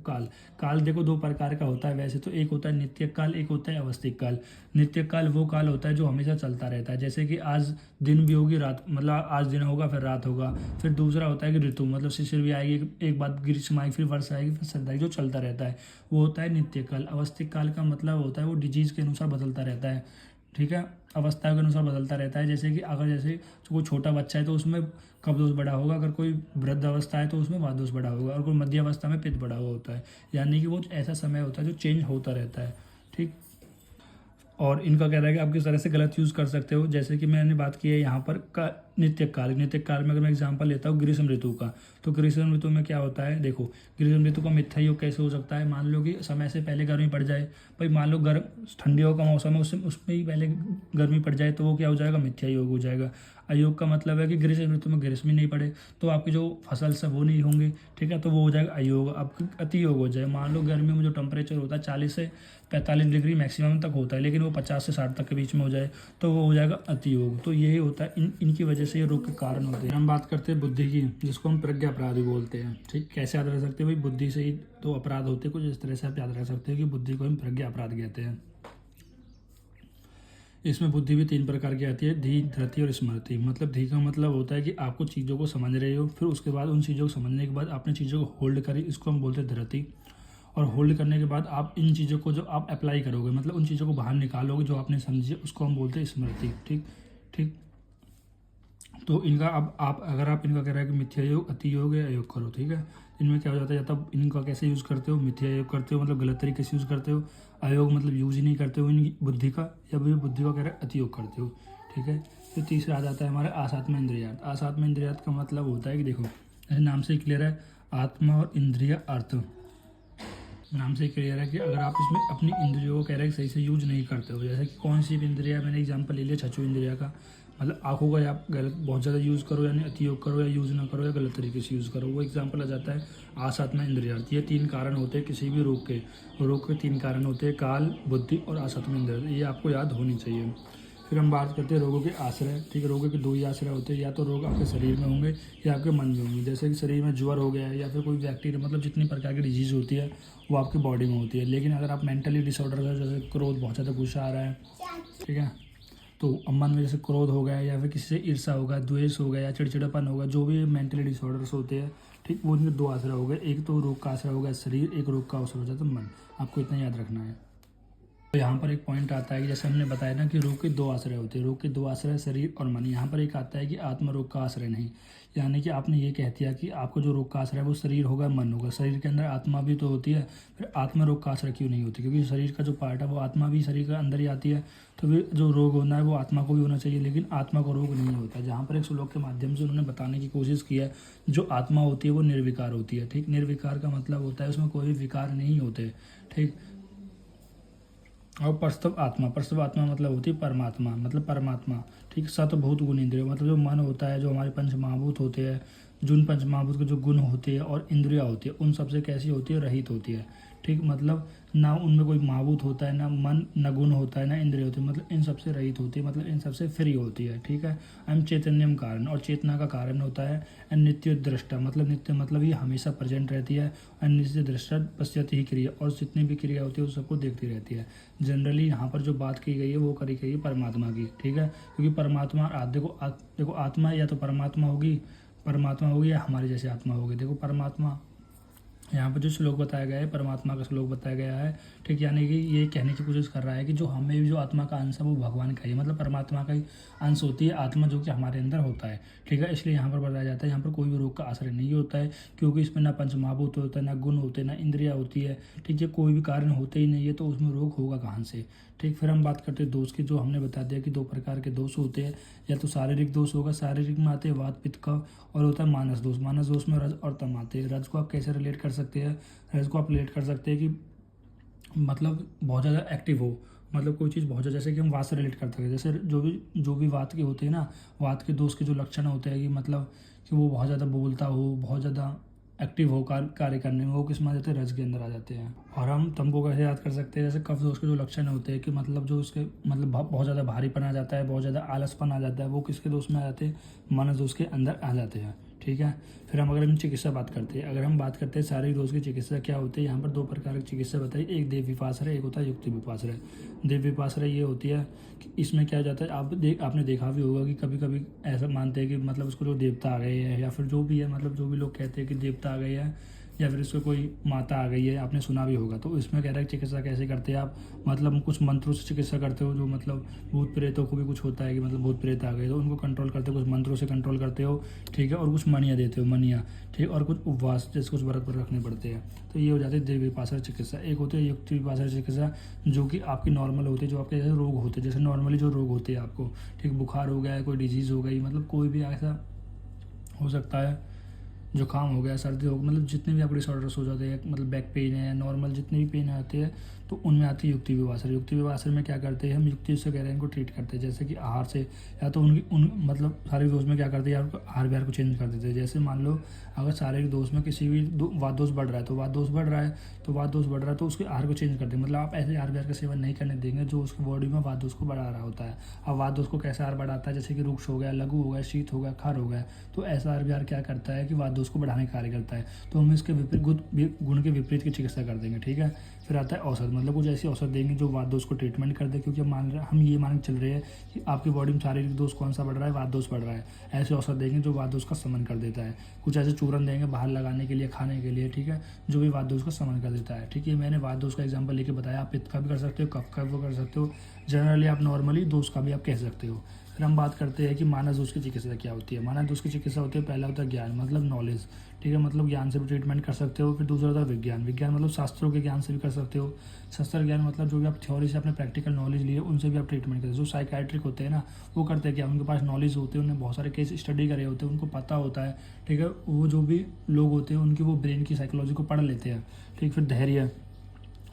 काल देखो 2 प्रकार का होता है वैसे तो, एक होता है नित्य काल, एक होता है अवस्थिक काल। नित्य काल वो काल होता है जो हमेशा चलता रहता है, जैसे कि आज दिन भी होगी रात, मतलब आज दिन होगा फिर रात होगा। फिर दूसरा होता है कि ऋतु, मतलब शिशिर भी आएगी, एक बात ग्रीष्म आएगी, फिर वर्षा आएगी, फिर सर्दी आएगी, जो चलता रहता है वो होता है नित्य काल। अवस्थिक काल का मतलब होता है वो डिजीज़ के अनुसार बदलता रहता है। ठीक है, अवस्था के अनुसार बदलता रहता है। जैसे कि अगर जैसे कोई छोटा बच्चा है तो उसमें कफ दोष बढ़ा होगा, अगर कोई वृद्ध अवस्था है तो उसमें वात दोष बढ़ा होगा, और कोई मध्य अवस्था में पित्त बढ़ा हुआ होता है। यानी कि वो ऐसा समय होता है जो चेंज होता रहता है। ठीक, और इनका कह रहा है कि आप किस तरह से गलत यूज़ कर सकते हो। जैसे कि मैंने बात की है यहाँ पर नित्य काल में अगर मैं एग्जांपल लेता हूँ ग्रीष्म ऋतु का, तो ग्रीष्म ऋतु में क्या होता है? देखो, ग्रीष्म ऋतु का मिथ्या योग कैसे हो सकता है? मान लो कि समय से पहले गर्मी पड़ जाए, भाई मान लो ठंडियों का मौसम है, उसमें ही पहले गर्मी पड़ जाए, तो वो क्या हो जाएगा? मिथ्या योग हो जाएगा। अयोग का मतलब है कि ग्रीष्म ऋतु में ग्रीष्म ही नहीं पड़े तो आपकी जो फसल सब वो नहीं होंगे। ठीक है, तो वो हो जाएगा अयोग। आपकी अति योग हो जाए, मान लो गर्मी में जो टेम्परेचर होता है 40 से 45 डिग्री मैक्सिमम तक होता है, लेकिन वो 50 से 60 तक के बीच में हो जाए तो वो हो जाएगा अति योग। तो यही होता है, इनकी वजह से ये रोग के कारण होते हैं। हम बात करते हैं बुद्धि की, जिसको हम प्रज्ञा अपराध भी बोलते हैं। ठीक, कैसे याद रख सकते हैं भाई? बुद्धि से ही तो अपराध होते हैं, कुछ इस तरह से आप याद रख सकते हो कि बुद्धि को हम प्रज्ञा अपराध कहते हैं। इसमें बुद्धि भी 3 प्रकार की आती है, धी, धृति और स्मृति। मतलब धी का मतलब होता है कि आपको चीज़ों को समझ रहे हो, फिर उसके बाद उन चीज़ों को समझने के बाद आपने चीज़ों को होल्ड करी, इसको हम बोलते हैं धृति। और होल्ड करने के बाद आप इन चीज़ों को जो आप अप्लाई करोगे, मतलब उन चीज़ों को बाहर निकालोगे जो आपने समझी, उसको हम बोलते हैं स्मृति। ठीक ठीक, तो इनका अब अगर आप इनका कह रहे हैं कि मिथ्या योग, अति योग या अयोग करो। ठीक है, इनमें क्या हो जाता है, या तब इनका कैसे यूज़ करते हो? मिथ्या योग करते हो, मतलब गलत तरीके से यूज़ करते हो। अयोग मतलब यूज ही नहीं करते हो इनकी बुद्धि का, या भी बुद्धि का कह रहे हैं अति योग करते हो। ठीक है, तो तीसरा आ जाता है हमारा आसात्म इंद्रियार्थ। आसात्म इंद्रियार्थ का मतलब होता है कि देखो, ऐसे नाम से क्लियर है, आत्मा और इंद्रिय अर्थ। नाम से क्लियर है कि अगर आप इसमें अपनी इंद्रियों को कह रहे हैं सही से यूज नहीं करते हो, जैसे कि कौन सी भी इंद्रिया, मैंने एग्जांपल ले लिया चक्षु इंद्रिया का, मतलब आंखों का आप गलत बहुत ज़्यादा यूज़ करो, यानी अति योग करो, या यूज़ ना करो, या गलत तरीके से यूज़ करो, वो एग्जांपल आ जाता है आसात्म इंद्रियार्थ। ये 3 कारण होते हैं किसी भी रोग के 3 कारण होते हैं, काल, बुद्धि और आसात्म इंद्रियार्थ। ये आपको याद होनी चाहिए। फिर हम बात करते हैं रोगों के आश्रय। ठीक है, रोगों के 2 ही आश्रय होते हैं, या तो रोग आपके शरीर में होंगे या आपके मन में होंगे। जैसे कि शरीर में ज्वर हो गया है, या फिर कोई बैक्टीरिया, मतलब जितनी प्रकार की डिजीज़ होती है वो आपकी बॉडी में होती है। लेकिन अगर आप मेंटली डिसऑर्डर है, जैसे क्रोध, बहुत ज़्यादा गुस्सा आ रहा है, ठीक है, तो मन में जैसे क्रोध हो गया, या फिर किसी से ईर्ष्या होगा, द्वेष हो गया, या चिड़चिड़ापन होगा, जो भी मेंटली डिसऑर्डर्स होते हैं, ठीक, वो उनके 2 आश्रय हो गए। एक तो रोग का आश्रय हो गया शरीर, एक रोग का आश्रय हो जाता है मन। आपको इतना याद रखना है। तो यहाँ पर एक पॉइंट आता है कि जैसे हमने बताया ना कि रोग के 2 आश्रय होते हैं, रोग के 2 आश्रय शरीर और मन। यहाँ पर एक आता है कि आत्म रोग का आश्रय नहीं, यानी कि आपने ये कह दिया कि आपको जो रोग का आश्रय है वो शरीर होगा, मन होगा। शरीर के अंदर आत्मा भी तो होती है, फिर आत्म रोग का आश्रय क्यों नहीं होती? क्योंकि शरीर का जो पार्ट है वो आत्मा भी शरीर के अंदर ही आती है, तो फिर जो रोग होना है वो आत्मा को भी होना चाहिए, लेकिन आत्मा को रोग नहीं होता। जहाँ पर एक श्लोक के माध्यम से उन्होंने बताने की कोशिश की है, जो आत्मा होती है वो निर्विकार होती है। ठीक, निर्विकार का मतलब होता है उसमें कोई भी विकार नहीं होते। ठीक, और प्रस्तव आत्मा मतलब होती है परमात्मा, मतलब परमात्मा। ठीक, सतभूत गुण इंद्रिय, मतलब जो मन होता है, जो हमारे पंच महाभूत होते हैं, जिन पंच महाभूत के जो गुण होते हैं और इंद्रिया होती है, उन सबसे कैसी होती है? रहित होती है। ठीक, मतलब ना उनमें कोई महाभूत होता है, ना मन, ना गुण होता है, ना इंद्रिय होती है, मतलब इन सबसे रहित होती है, मतलब इन सबसे फ्री होती है। ठीक है, हम चैतन्यम कारण, और चेतना का कारण होता है नित्य दृष्टा, मतलब नित्य मतलब ये हमेशा प्रेजेंट रहती है, और नित्य दृष्टा पश्यति ही क्रिया, और जितनी भी क्रिया होती है उस सबको देखती रहती है। जनरली यहाँ पर जो बात की गई है वो करी गई है परमात्मा की। ठीक है, क्योंकि परमात्मा देखो आत्मा या तो परमात्मा होगी या हमारे जैसे आत्मा होगी। देखो परमात्मा यहाँ पर जो श्लोक बताया गया है परमात्मा का श्लोक बताया गया है, ठीक, यानी कि ये कहने की कोशिश कर रहा है कि जो हमें भी जो आत्मा का अंश है वो भगवान का ही मतलब परमात्मा का ही अंश होती है आत्मा, जो कि हमारे अंदर होता है, ठीक है। इसलिए यहाँ पर बताया जाता है यहाँ पर कोई भी रोग का आश्रय नहीं होता है, क्योंकि इसमें ना पंचमहाभूत होता है, ना गुण होते हैं, ना इंद्रिया होती है, ठीक है। कोई भी कारण होते ही नहीं है तो उसमें रोग होगा कहाँ से, ठीक। फिर हम बात करते हैं दोष की, जो हमने बता दिया कि दो प्रकार के दोष होते हैं, या तो शारीरिक दोष होगा, शारीरिक में आते हैं वात पित्त का, और होता है मानस दोष। मानस दोष में रज और तम आते हैं। रज को आप कैसे रिलेट कर सकते हैं, रज को आप रिलेट कर सकते हैं कि मतलब बहुत ज़्यादा एक्टिव हो, मतलब कोई चीज़ बहुत ज़्यादा, जैसे कि हम वात से रिलेट करते हैं, जैसे जो भी वात के होते हैं ना, वात के दोष के जो लक्षण होते हैं कि मतलब कि वो बहुत ज़्यादा बोलता हो, बहुत ज़्यादा एक्टिव हो कार्य करने में, वो किस में आ जाते हैं, रज के अंदर आ जाते हैं। और हम तम को कैसे याद कर सकते हैं, जैसे कफ दोष के जो लक्षण होते हैं कि मतलब जो उसके मतलब बहुत ज़्यादा भारीपन आ जाता है, बहुत ज़्यादा आलसपन आ जाता है, वो किसके दोष में आ जाते हैं, मानस दोष के अंदर आ जाते हैं, ठीक है। फिर हम अगर हम चिकित्सा बात करते हैं, अगर हम बात करते हैं शारीरिक दोष की चिकित्सा क्या होती है, यहाँ पर दो प्रकार की चिकित्सा बताई, एक देव विपाश्रय, एक होता है युक्ति विपाश्रय। देव विपाश्रय ये होती है कि इसमें क्या जाता है, आपने देखा भी होगा कि कभी कभी ऐसा मानते हैं कि मतलब उसको जो देवता आ गए हैं, या फिर जो भी है, मतलब जो भी लोग कहते हैं कि देवता आ गए हैं, या फिर इसको कोई माता आ गई है, आपने सुना भी होगा। तो इसमें कह रहा है चिकित्सा कैसे करते हैं आप, मतलब कुछ मंत्रों से चिकित्सा करते हो, जो मतलब भूत प्रेतों को भी कुछ होता है कि मतलब भूत प्रेत आ गए तो उनको कंट्रोल करते हो, कुछ मंत्रों से कंट्रोल करते हो, ठीक है। और कुछ मनिया देते हो, मनिया, ठीक, और कुछ उपवास जैसे कुछ व्रत पर रखने पड़ते हैं। तो ये हो जाती है देव विपाश्रय चिकित्सा। एक होती है युक्ति विपाश्रय चिकित्सा, जो कि आपकी नॉर्मल होती है, जो आपके जैसे रोग होते हैं, जैसे नॉर्मली जो रोग होते हैं आपको, ठीक, बुखार हो गया है, कोई डिजीज़ हो गई, मतलब कोई भी ऐसा हो सकता है, जुकाम हो गया, सर्दी हो गई, मतलब जितने भी आपको डिसऑर्डर्स हो जाते हैं, मतलब बैक पेन है, नॉर्मल जितने भी पेन आते हैं, तो उनमें आती है युक्ति विपाश्रय। युक्ति विपाश्रय में क्या करते हैं हम, युक्ति से कह रहे हैं इनको ट्रीट करते हैं, जैसे कि आहार से, या तो उन मतलब शारीरिक दोष में क्या करते हैं यार, आहार विहार को चेंज कर देते हैं। जैसे मान लो अगर शारीरिक दोष में किसी भी वात दोष बढ़ रहा है, तो वात दोष बढ़ रहा है तो उसके आहार को चेंज कर दें, मतलब आप ऐसे आहार विहार का सेवन नहीं करने देंगे जो उसकी बॉडी में वात दोष को बढ़ा रहा होता है। अब वात दोष को कैसा आहार बढ़ाता है, जैसे कि रुक्ष हो गया, लघु हो गया, शीत हो गया, खार हो गया, तो ऐसा आहार विहार क्या करता है कि वात दोष को बढ़ाने का कार्य करता है। तो हम इसके विपरीत गुण के विपरीत की चिकित्सा कर देंगे, ठीक है। फिर आता है औषध, मतलब कुछ ऐसी औषध देंगे जो वात दोष को ट्रीटमेंट कर दे, क्योंकि हम ये मान के चल रहे हैं कि आपकी बॉडी में शारीरिक दोष कौन सा बढ़ रहा है, वात दोष बढ़ रहा है। ऐसे औषध देंगे जो वात दोष का शमन कर देता है। कुछ ऐसे चूरन देंगे बाहर लगाने के लिए, खाने के लिए, ठीक है, जो भी वात दोष का शमन कर देता है, ठीक है। मैंने वात दोष का एग्जाम्पल लेके बताया, आप पित्त का भी कर सकते हो, कफ का भी कर सकते हो, जनरली आप नॉर्मली दोष का भी आप कह सकते हो। फिर हम बात करते हैं कि मानस दोष की चिकित्सा क्या होती है। मानस दोष की चिकित्सा होती है, पहला होता है ज्ञान, मतलब नॉलेज, ठीक है, मतलब ज्ञान से भी ट्रीटमेंट कर सकते हो। फिर दूसरा होता है विज्ञान, विज्ञान मतलब शास्त्रों के ज्ञान से भी कर सकते हो। शास्त्र ज्ञान मतलब जो भी आप थ्योरी से अपने प्रैक्टिकल नॉलेज लिए उनसे भी आप ट्रीटमेंट करते हो। जो साइकाइट्रिक होते हैं ना, वो करते हैं क्या, उनके पास नॉलेज होते हैं, उन्हें बहुत सारे केस स्टडी करे होते हैं, उनको पता होता है, ठीक है। वो जो भी लोग होते हैं उनकी वो ब्रेन की साइकोलॉजी को पढ़ लेते हैं, ठीक। फिर धैर्य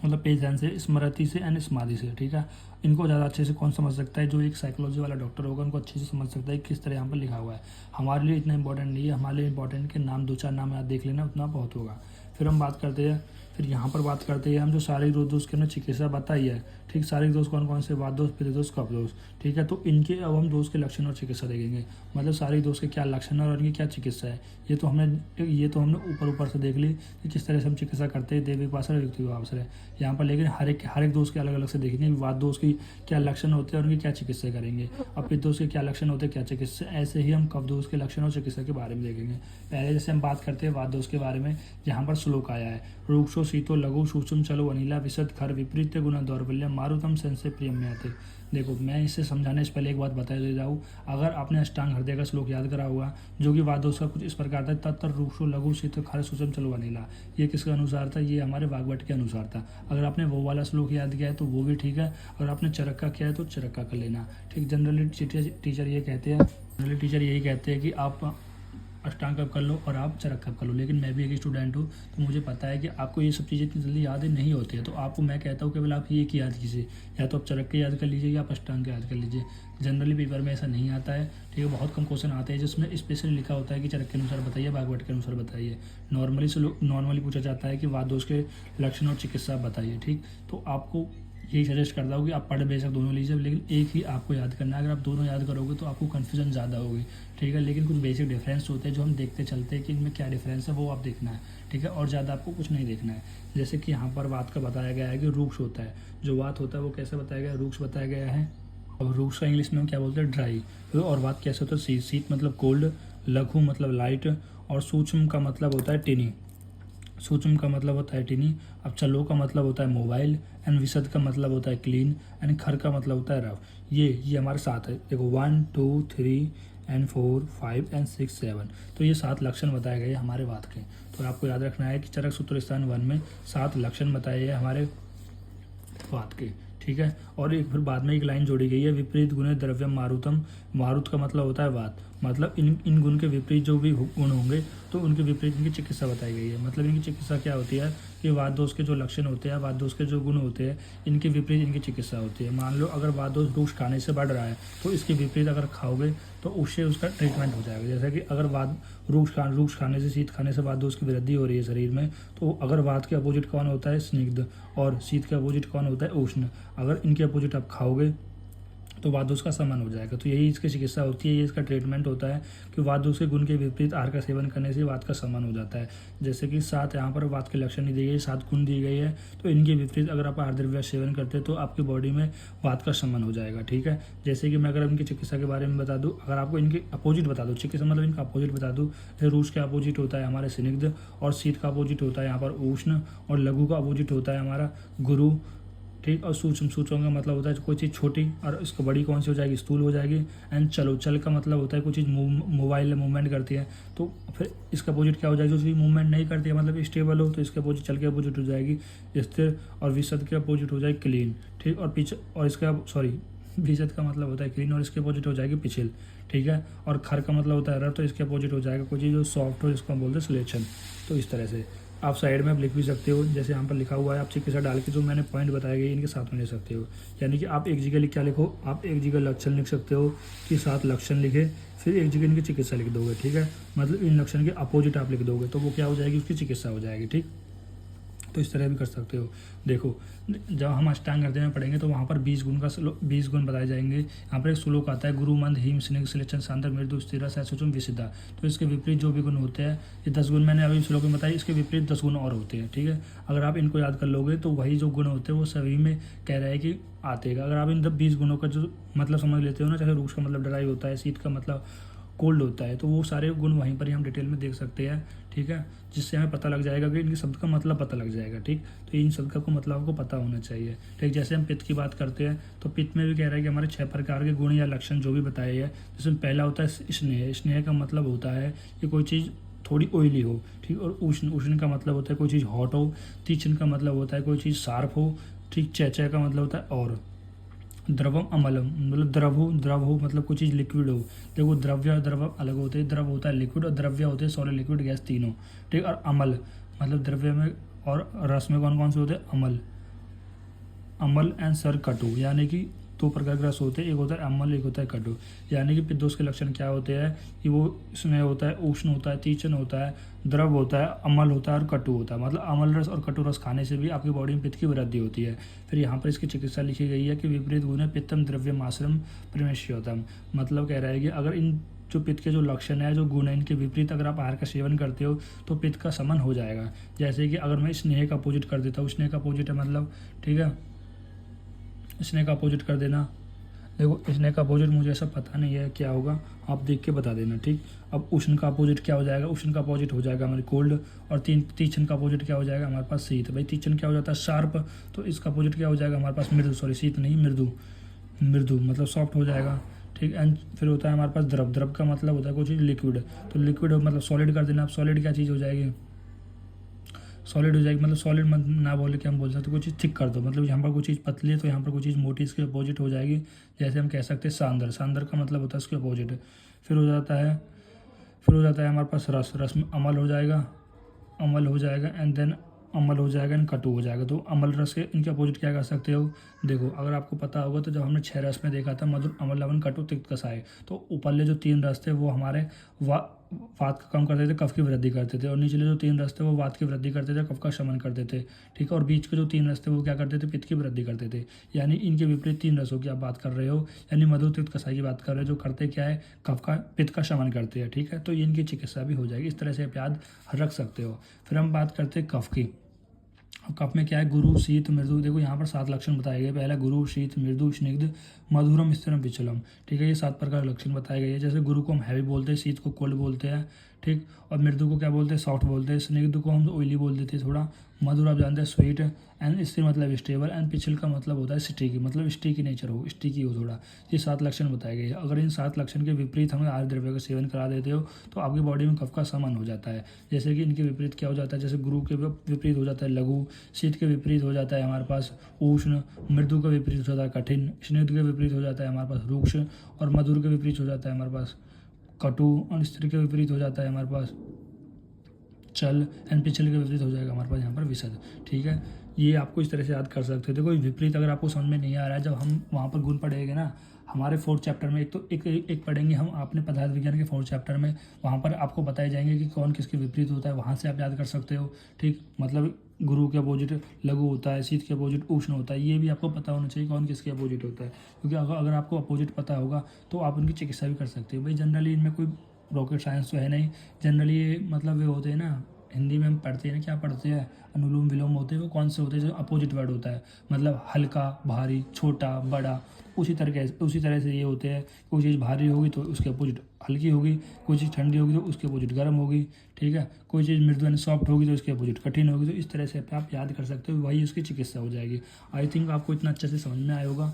मतलब पेशेंस से, स्मृति से एंड समाधि से, ठीक है। इनको ज़्यादा अच्छे से कौन समझ सकता है, जो एक साइकोलॉजी वाला डॉक्टर होगा उनको अच्छे से समझ सकता है किस तरह यहाँ पर लिखा हुआ है। हमारे लिए इतना इंपॉर्टेंट नहीं है, हमारे लिए इंपॉर्टेंट के नाम, दो चार नाम याद देख लेना, उतना बहुत होगा। फिर हम बात करते हैं, फिर यहाँ पर बात करते हैं हम जो शारीरिक दोष की हमने चिकित्सा बताई है, ठीक। शारीरिक दोष कौन कौन से, वात दोष, पित्त दोष, कफ दोष, ठीक है। तो इनके अब हम दोष के लक्षण और चिकित्सा देखेंगे, मतलब शारीरिक दोष के क्या लक्षण और इनकी क्या चिकित्सा है। ये तो हमने ऊपर से देख ली कि किस तरह से हम चिकित्सा करते हैं, देव विपाश्रय, युक्ति विपाश्रय। यहाँ पर लेकिन हर एक दोष के अलग अलग से देखेंगे, वात दोष की क्या लक्षण होते हैं और उनकी क्या चिकित्सा करेंगे, अब पित्त दोष के क्या लक्षण होते हैं, क्या चिकित्सा। ऐसे ही हम कफ दोष के लक्षण और चिकित्सा के बारे में देखेंगे। पहले जैसे हम बात करते हैं वात दोष के बारे में, यहाँ पर श्लोक आया है, रूक्षो शीतो लघु सूक्ष्म चलो अनिला विशद खर विपरीत गुण दौर्बल्य मारुतम संशय प्रियम आते। देखो मैं इसे समझाने से पहले एक बात बता दे जाऊँ, अगर आपने अष्टांग हृदय का श्लोक याद करा हुआ जो कि वात दोष का कुछ इस प्रकार था, तत्तर रूक्षो लघु शीत खर सूक्ष्म चलो अनिला, ये किसके अनुसार था, ये हमारे वाग्भट के अनुसार था। अगर आपने वो वाला श्लोक याद किया है तो वो भी ठीक है, अगर आपने चरक्का किया है तो चरक्का कर लेना, ठीक। जनरली टीचर यही कहते हैं कि आप अष्टांग कब कर लो और आप चरक कब कर लो, लेकिन मैं भी एक स्टूडेंट हूँ तो मुझे पता है कि आपको ये सब चीज़ें इतनी जल्दी याद नहीं होती है। तो आपको मैं कहता हूँ केवल आप ये एक याद कीजिए, या तो आप चरक के याद कर लीजिए या आप अष्टांग के याद कर लीजिए। जनरली पेपर में ऐसा नहीं आता है, ठीक है। बहुत कम क्वेश्चन आते हैं जिसमें स्पेशली लिखा होता है कि चरक के अनुसार बताइए, भागवत के अनुसार बताइए। नॉर्मली पूछा जाता है कि वात दोष के लक्षण और चिकित्सा बताइए, ठीक। तो आपको यही सजेस्ट करता हूँ कि आप पढ़ बेशक दोनों लीजिए, लेकिन एक ही आपको याद करना है। अगर आप दोनों याद करोगे तो आपको कन्फ्यूजन ज़्यादा होगी, ठीक है। लेकिन कुछ बेसिक डिफरेंस होते हैं जो हम देखते चलते हैं कि इनमें क्या डिफरेंस है, वो आप देखना है, ठीक है। और ज़्यादा आपको कुछ नहीं देखना है। जैसे कि यहाँ पर वात का बताया गया है कि रूक्ष होता है, जो वात होता है वो कैसे बताया गया है, रूक्ष बताया गया है। और रूक्ष का इंग्लिश में हम क्या बोलते हैं, ड्राई। और वात कैसे होता है, शीत मतलब कोल्ड, लघु मतलब लाइट, और सूक्ष्म का मतलब होता है टिनी। सूक्ष्म का मतलब होता है टिनी, अब चलो का मतलब होता है मोबाइल, एंड विशद का मतलब होता है क्लीन, एंड खर का मतलब होता है रफ। ये हमारे 7 है। देखो 1 2 3 एंड 4 5 एंड 6 7, तो ये 7 लक्षण बताए गए हमारे वात के। तो आपको याद रखना है कि चरक सूत्र स्थान 1 में 7 लक्षण बताए हैं हमारे वात के, ठीक है। और एक फिर बाद में एक लाइन जोड़ी गई है, विपरीत गुणे द्रव्यम मारुतम। मारुत का मतलब होता है वात, मतलब इन गुण के विपरीत जो भी गुण होंगे तो उनके विपरीत इनकी चिकित्सा बताई गई है। मतलब इनकी चिकित्सा क्या होती है कि वात दोष के जो लक्षण होते हैं, वात दोष के जो गुण होते हैं, इनके विपरीत इनकी चिकित्सा होती है। मान लो अगर वात दोष रूक्ष खाने से बढ़ रहा है तो इसके विपरीत अगर खाओगे तो उससे उसका ट्रीटमेंट हो जाएगा। जैसे कि अगर वात रूक्ष खाने से, शीत खाने से वात दोष की वृद्धि हो रही है शरीर में, तो अगर वात के अपोजिट कौन होता है स्निग्ध, और शीत के अपोजिट कौन होता है उष्ण, अगर इनके अपोजिट आप खाओगे तो वात दोष का शमन हो जाएगा। तो यही इसकी चिकित्सा होती है, ये इसका ट्रीटमेंट होता है कि वात दोष के गुण के विपरीत आहार का सेवन करने से वात का शमन हो जाता है। जैसे कि 7 यहाँ पर वात के लक्षण नहीं दिए गए, 7 गुण दिए गए हैं, तो इनके विपरीत अगर आप आहार द्रव्य सेवन करते हैं तो आपकी बॉडी में वात का शमन हो जाएगा, ठीक है। जैसे कि मैं अगर इनकी चिकित्सा के बारे में बता दूँ, अगर आपको इनके अपोजिट बता दूँ, चिकित्सा मतलब इनका अपोजिट बता दूँ, जैसे रूस के अपोजिट होता है हमारे स्निग्ध, और शीत का अपोजिट होता है यहाँ पर उष्ण, और लघु का अपोजिट होता है हमारा गुरु, ठीक। और सूक्ष्म का मतलब होता है कोई चीज़ छोटी और इसको बड़ी कौन सी हो जाएगी, स्थूल हो जाएगी। एंड चल का मतलब होता है कोई चीज़ मोबाइल मूवमेंट करती है, तो फिर इसका अपोजिट क्या हो जाएगी, जो चीज़ मूवमेंट नहीं करती है मतलब स्टेबल हो, तो इसके अपोजिट चल के अपोजिट हो जाएगी स्थिर, और विशद के अपोजिट हो जाएगी क्लीन, ठीक। और पीछे और इसका विशद का मतलब होता है क्लीन, और इसके अपोजिट हो जाएगी पिछल, ठीक है। और खर का मतलब होता है रफ, तो इसके अपोजिट हो जाएगा कोई चीज़ जो सॉफ्ट हो, इसको हम बोलते हैं सिलेक्शन। तो इस तरह से आप साइड में आप लिख भी सकते हो, जैसे यहाँ पर लिखा हुआ है, आप चिकित्सा डाल के जो मैंने पॉइंट बताए गए इनके साथ में ले सकते हो। यानी कि आप एक जगह क्या लिखो, आप एक जगह लक्षण लिख सकते हो कि 7 लक्षण लिखे, फिर एक जगह इनकी चिकित्सा लिख दोगे, ठीक है। मतलब इन लक्षण के अपोजिट आप लिख दोगे तो वो क्या हो जाएगी, उसकी चिकित्सा हो जाएगी, ठीक। तो इस तरह भी कर सकते हो। देखो जब हम अष्टांग हृदय में पढ़ेंगे तो वहाँ पर 20 गुण का 20 गुण बताए जाएंगे। यहाँ पर एक श्लोक आता है, गुरु मंद हिम स्निग्ध सिलेक्शन शांतर मृदु स्थिर सूचम विसिद्धा। तो इसके विपरीत जो भी गुण होते हैं, ये 10 गुण मैंने अभी श्लोक में बताया, इसके विपरीत 10 गुण और होते हैं, ठीक है। अगर आप इनको याद कर लोगे तो वही जो गुण होते हैं वो सभी में कह रहा है कि आते हैं। अगर आप इन 20 गुणों का जो मतलब समझ लेते हो ना, चाहे रूक्ष का मतलब ड्राई होता है, शीत का मतलब कोल्ड होता है, तो वो सारे गुण वहीं पर ही हम डिटेल में देख सकते हैं, ठीक है। जिससे हमें पता लग जाएगा कि इनके शब्द का मतलब पता लग जाएगा, ठीक। तो इन शब्द का मतलब आपको पता होना चाहिए, ठीक। जैसे हम पित्त की बात करते हैं तो पित्त में भी कह रहा है कि हमारे 6 प्रकार के गुण या लक्षण जो भी बताए हैं, जिसमें पहला होता है स्नेह। स्नेह का मतलब होता है कि कोई चीज़ थोड़ी ऑयली हो, ठीक। और उष्ण का मतलब होता है कोई चीज़ हॉट हो। तीक्ष्ण का मतलब होता है कोई चीज़ शार्प हो, ठीक। चय का मतलब होता है और। द्रवम अमलम मतलब द्रव हो मतलब कोई चीज़ लिक्विड हो। देखो द्रव्य और द्रव अलग होते हैं, द्रव होता है लिक्विड और द्रव्य होते हैं सॉलिड लिक्विड गैस तीनों, ठीक। और अमल मतलब द्रव्य में और रस में कौन कौन से होते हैं, अमल एंड सर कटु, यानी कि 2 प्रकार के रस होते हैं, एक होता है अम्ल, एक होता है कटु। यानी कि पित्त दोष के लक्षण क्या होते हैं कि वो इसमें होता है उष्ण होता है, तीक्ष्ण होता है, द्रव होता है, अम्ल होता है और कटु होता है। मतलब अम्ल रस और कटु रस खाने से भी आपकी बॉडी में पित्त की वृद्धि होती है। फिर यहाँ पर इसकी चिकित्सा लिखी गई है कि विपरीत गुण पित्तम द्रव्यम आश्रम प्रमेश्योतम। मतलब कह रहा है कि अगर इन जो पित्त के जो लक्षण है, जो गुण है, इनके विपरीत अगर आप आहार का सेवन करते हो तो पित्त का शमन हो जाएगा। जैसे कि अगर मैं स्नेह का अपोजिट कर देता हूँ, स्नेह का अपोजिट है मतलब, ठीक है, स्नेह का अपोजिट कर देना। देखो स्नेह का अपोजिट मुझे ऐसा पता नहीं है क्या होगा, आप देख के बता देना, ठीक। अब उष्ण का अपोजिट क्या हो जाएगा, उष्ण का अपोजिट हो जाएगा हमारे कोल्ड। और तीक्ष्ण का अपोजिट क्या हो जाएगा हमारे पास शीत। भाई तीक्ष्ण क्या हो जाता है शार्प, तो इसका अपोजिट क्या हो जाएगा हमारे पास मृदु, सॉरी शीत नहीं मृदु मतलब सॉफ्ट हो जाएगा, ठीक। एंड फिर होता है हमारे पास द्रव का मतलब होता है कोई चीज़ लिक्विड, तो लिक्विड मतलब सॉलिड कर देना। आप सॉलिड क्या चीज़ हो जाएगी, सॉलिड हो जाएगी। मतलब सॉलिड मत ना बोले कि हम बोल सकते कोई चीज़ थिक कर दो, मतलब यहाँ पर कोई चीज़ पतली है तो यहाँ पर कोई चीज़ मोटी, इसके अपोजिट हो जाएगी। जैसे हम कह सकते हैं सांदर का मतलब होता है इसके अपोजिट। फिर हो जाता है हमारे पास रस में अमल हो जाएगा एंड देन अमल हो जाएगा एंड कटु हो जाएगा। तो अमल रस के इनके अपोजिट क्या कर सकते हो, देखो अगर आपको पता होगा तो जब हमने 6 रस में देखा था मधुर अमल लवन कटु तिक्त कसाय, तो ऊपरले जो 3 रस थे वो हमारे वात का कम करते थे, कफ की वृद्धि करते थे, और निचले जो 3 रस थे वो वात की वृद्धि करते थे, कफ का शमन करते थे, ठीक है। और बीच के जो 3 रस थे वो क्या करते थे, पित्त की वृद्धि करते थे। यानी इनके विपरीत 3 रसों की आप बात कर रहे हो, यानी मधुर तिक्त कसाई की बात कर रहे हो, जो करते क्या है, कफ का पित्त का शमन करते हैं, ठीक है। तो ये इनकी चिकित्सा भी हो जाएगी। इस तरह से आप याद रख सकते हो। फिर हम बात करते हैं कफ की। कफ में क्या है, गुरु, शीत, मृदु। देखो यहाँ पर 7 लक्षण बताए गए। पहला गुरु, शीत, मृदु, स्निग्ध, मधुरम, स्थिरम, विचलम। ठीक है, ये 7 प्रकार के लक्षण बताए गए हैं। जैसे गुरु को हम हैवी बोलते हैं, शीत को कोल्ड बोलते हैं, ठीक, और मृदु को क्या बोलते हैं, सॉफ्ट बोलते हैं, स्निग्ध को हम ऑयली बोल देते हैं थोड़ा, मधुर आप जानते हैं स्वीट, एंड स्थिर मतलब स्टेबल, एंड पिछल का मतलब होता है स्टिकी, मतलब स्टिकी नेचर हो, स्टिकी हो थोड़ा। ये 7 लक्षण बताए गए हैं। अगर इन 7 लक्षण के विपरीत हमें आहार द्रव्य का सेवन करा देते हो तो आपकी बॉडी में कफ का समन हो जाता है। जैसे कि इनके विपरीत क्या हो जाता है, जैसे गुरु के विपरीत हो जाता है लघु, शीत के विपरीत हो जाता है हमारे पास उष्ण, मृदु का विपरीत हो जाता है कठिन, स्निग्ध के विपरीत हो जाता है हमारे पास रुक्ष, और मधुर के विपरीत हो जाता है हमारे पास कटु, और स्थिर के विपरीत हो जाता है हमारे पास चल, एंड पिछल के विपरीत हो जाएगा हमारे पास यहाँ पर विशद। ठीक है, ये आपको इस तरह से याद कर सकते हो। देखो विपरीत अगर आपको समझ में नहीं आ रहा है, जब हम वहाँ पर गुण पढ़ेंगे ना हमारे 4th चैप्टर में, एक पढ़ेंगे हम अपने पदार्थ विज्ञान के 4th चैप्टर में, वहाँ पर आपको बताए जाएंगे कि कौन किसके विपरीत होता है, वहाँ से आप याद कर सकते हो। ठीक, मतलब गुरु के अपोजिट लघु होता है, शीत के अपोजिट उष्ण होता है, ये भी आपको पता होना चाहिए कौन किसके अपोजिट होता है, क्योंकि अगर आपको अपोजिट पता होगा तो आप उनकी चिकित्सा भी कर सकते हो। भाई जनरली इनमें कोई रॉकेट साइंस तो है नहीं, जनरली ये मतलब वे होते हैं ना, हिंदी में हम पढ़ते हैं ना, क्या पढ़ते हैं, अनुलोम विलोम होते हैं, वो कौन से होते हैं, जो अपोजिट वर्ड होता है, मतलब हल्का, भारी, छोटा, बड़ा, उसी तरह से ये होते हैं। कोई चीज़ भारी होगी तो उसके अपोजिट हल्की होगी, कोई चीज़ ठंडी होगी तो उसके अपोजिट गर्म होगी। ठीक है, कोई चीज़ मृदु यानी सॉफ्ट होगी तो उसके अपोजिट कठिन होगी। तो इस तरह से आप याद कर सकते हो, वही उसकी चिकित्सा हो जाएगी। आई थिंक आपको इतना अच्छे से समझ में आया होगा।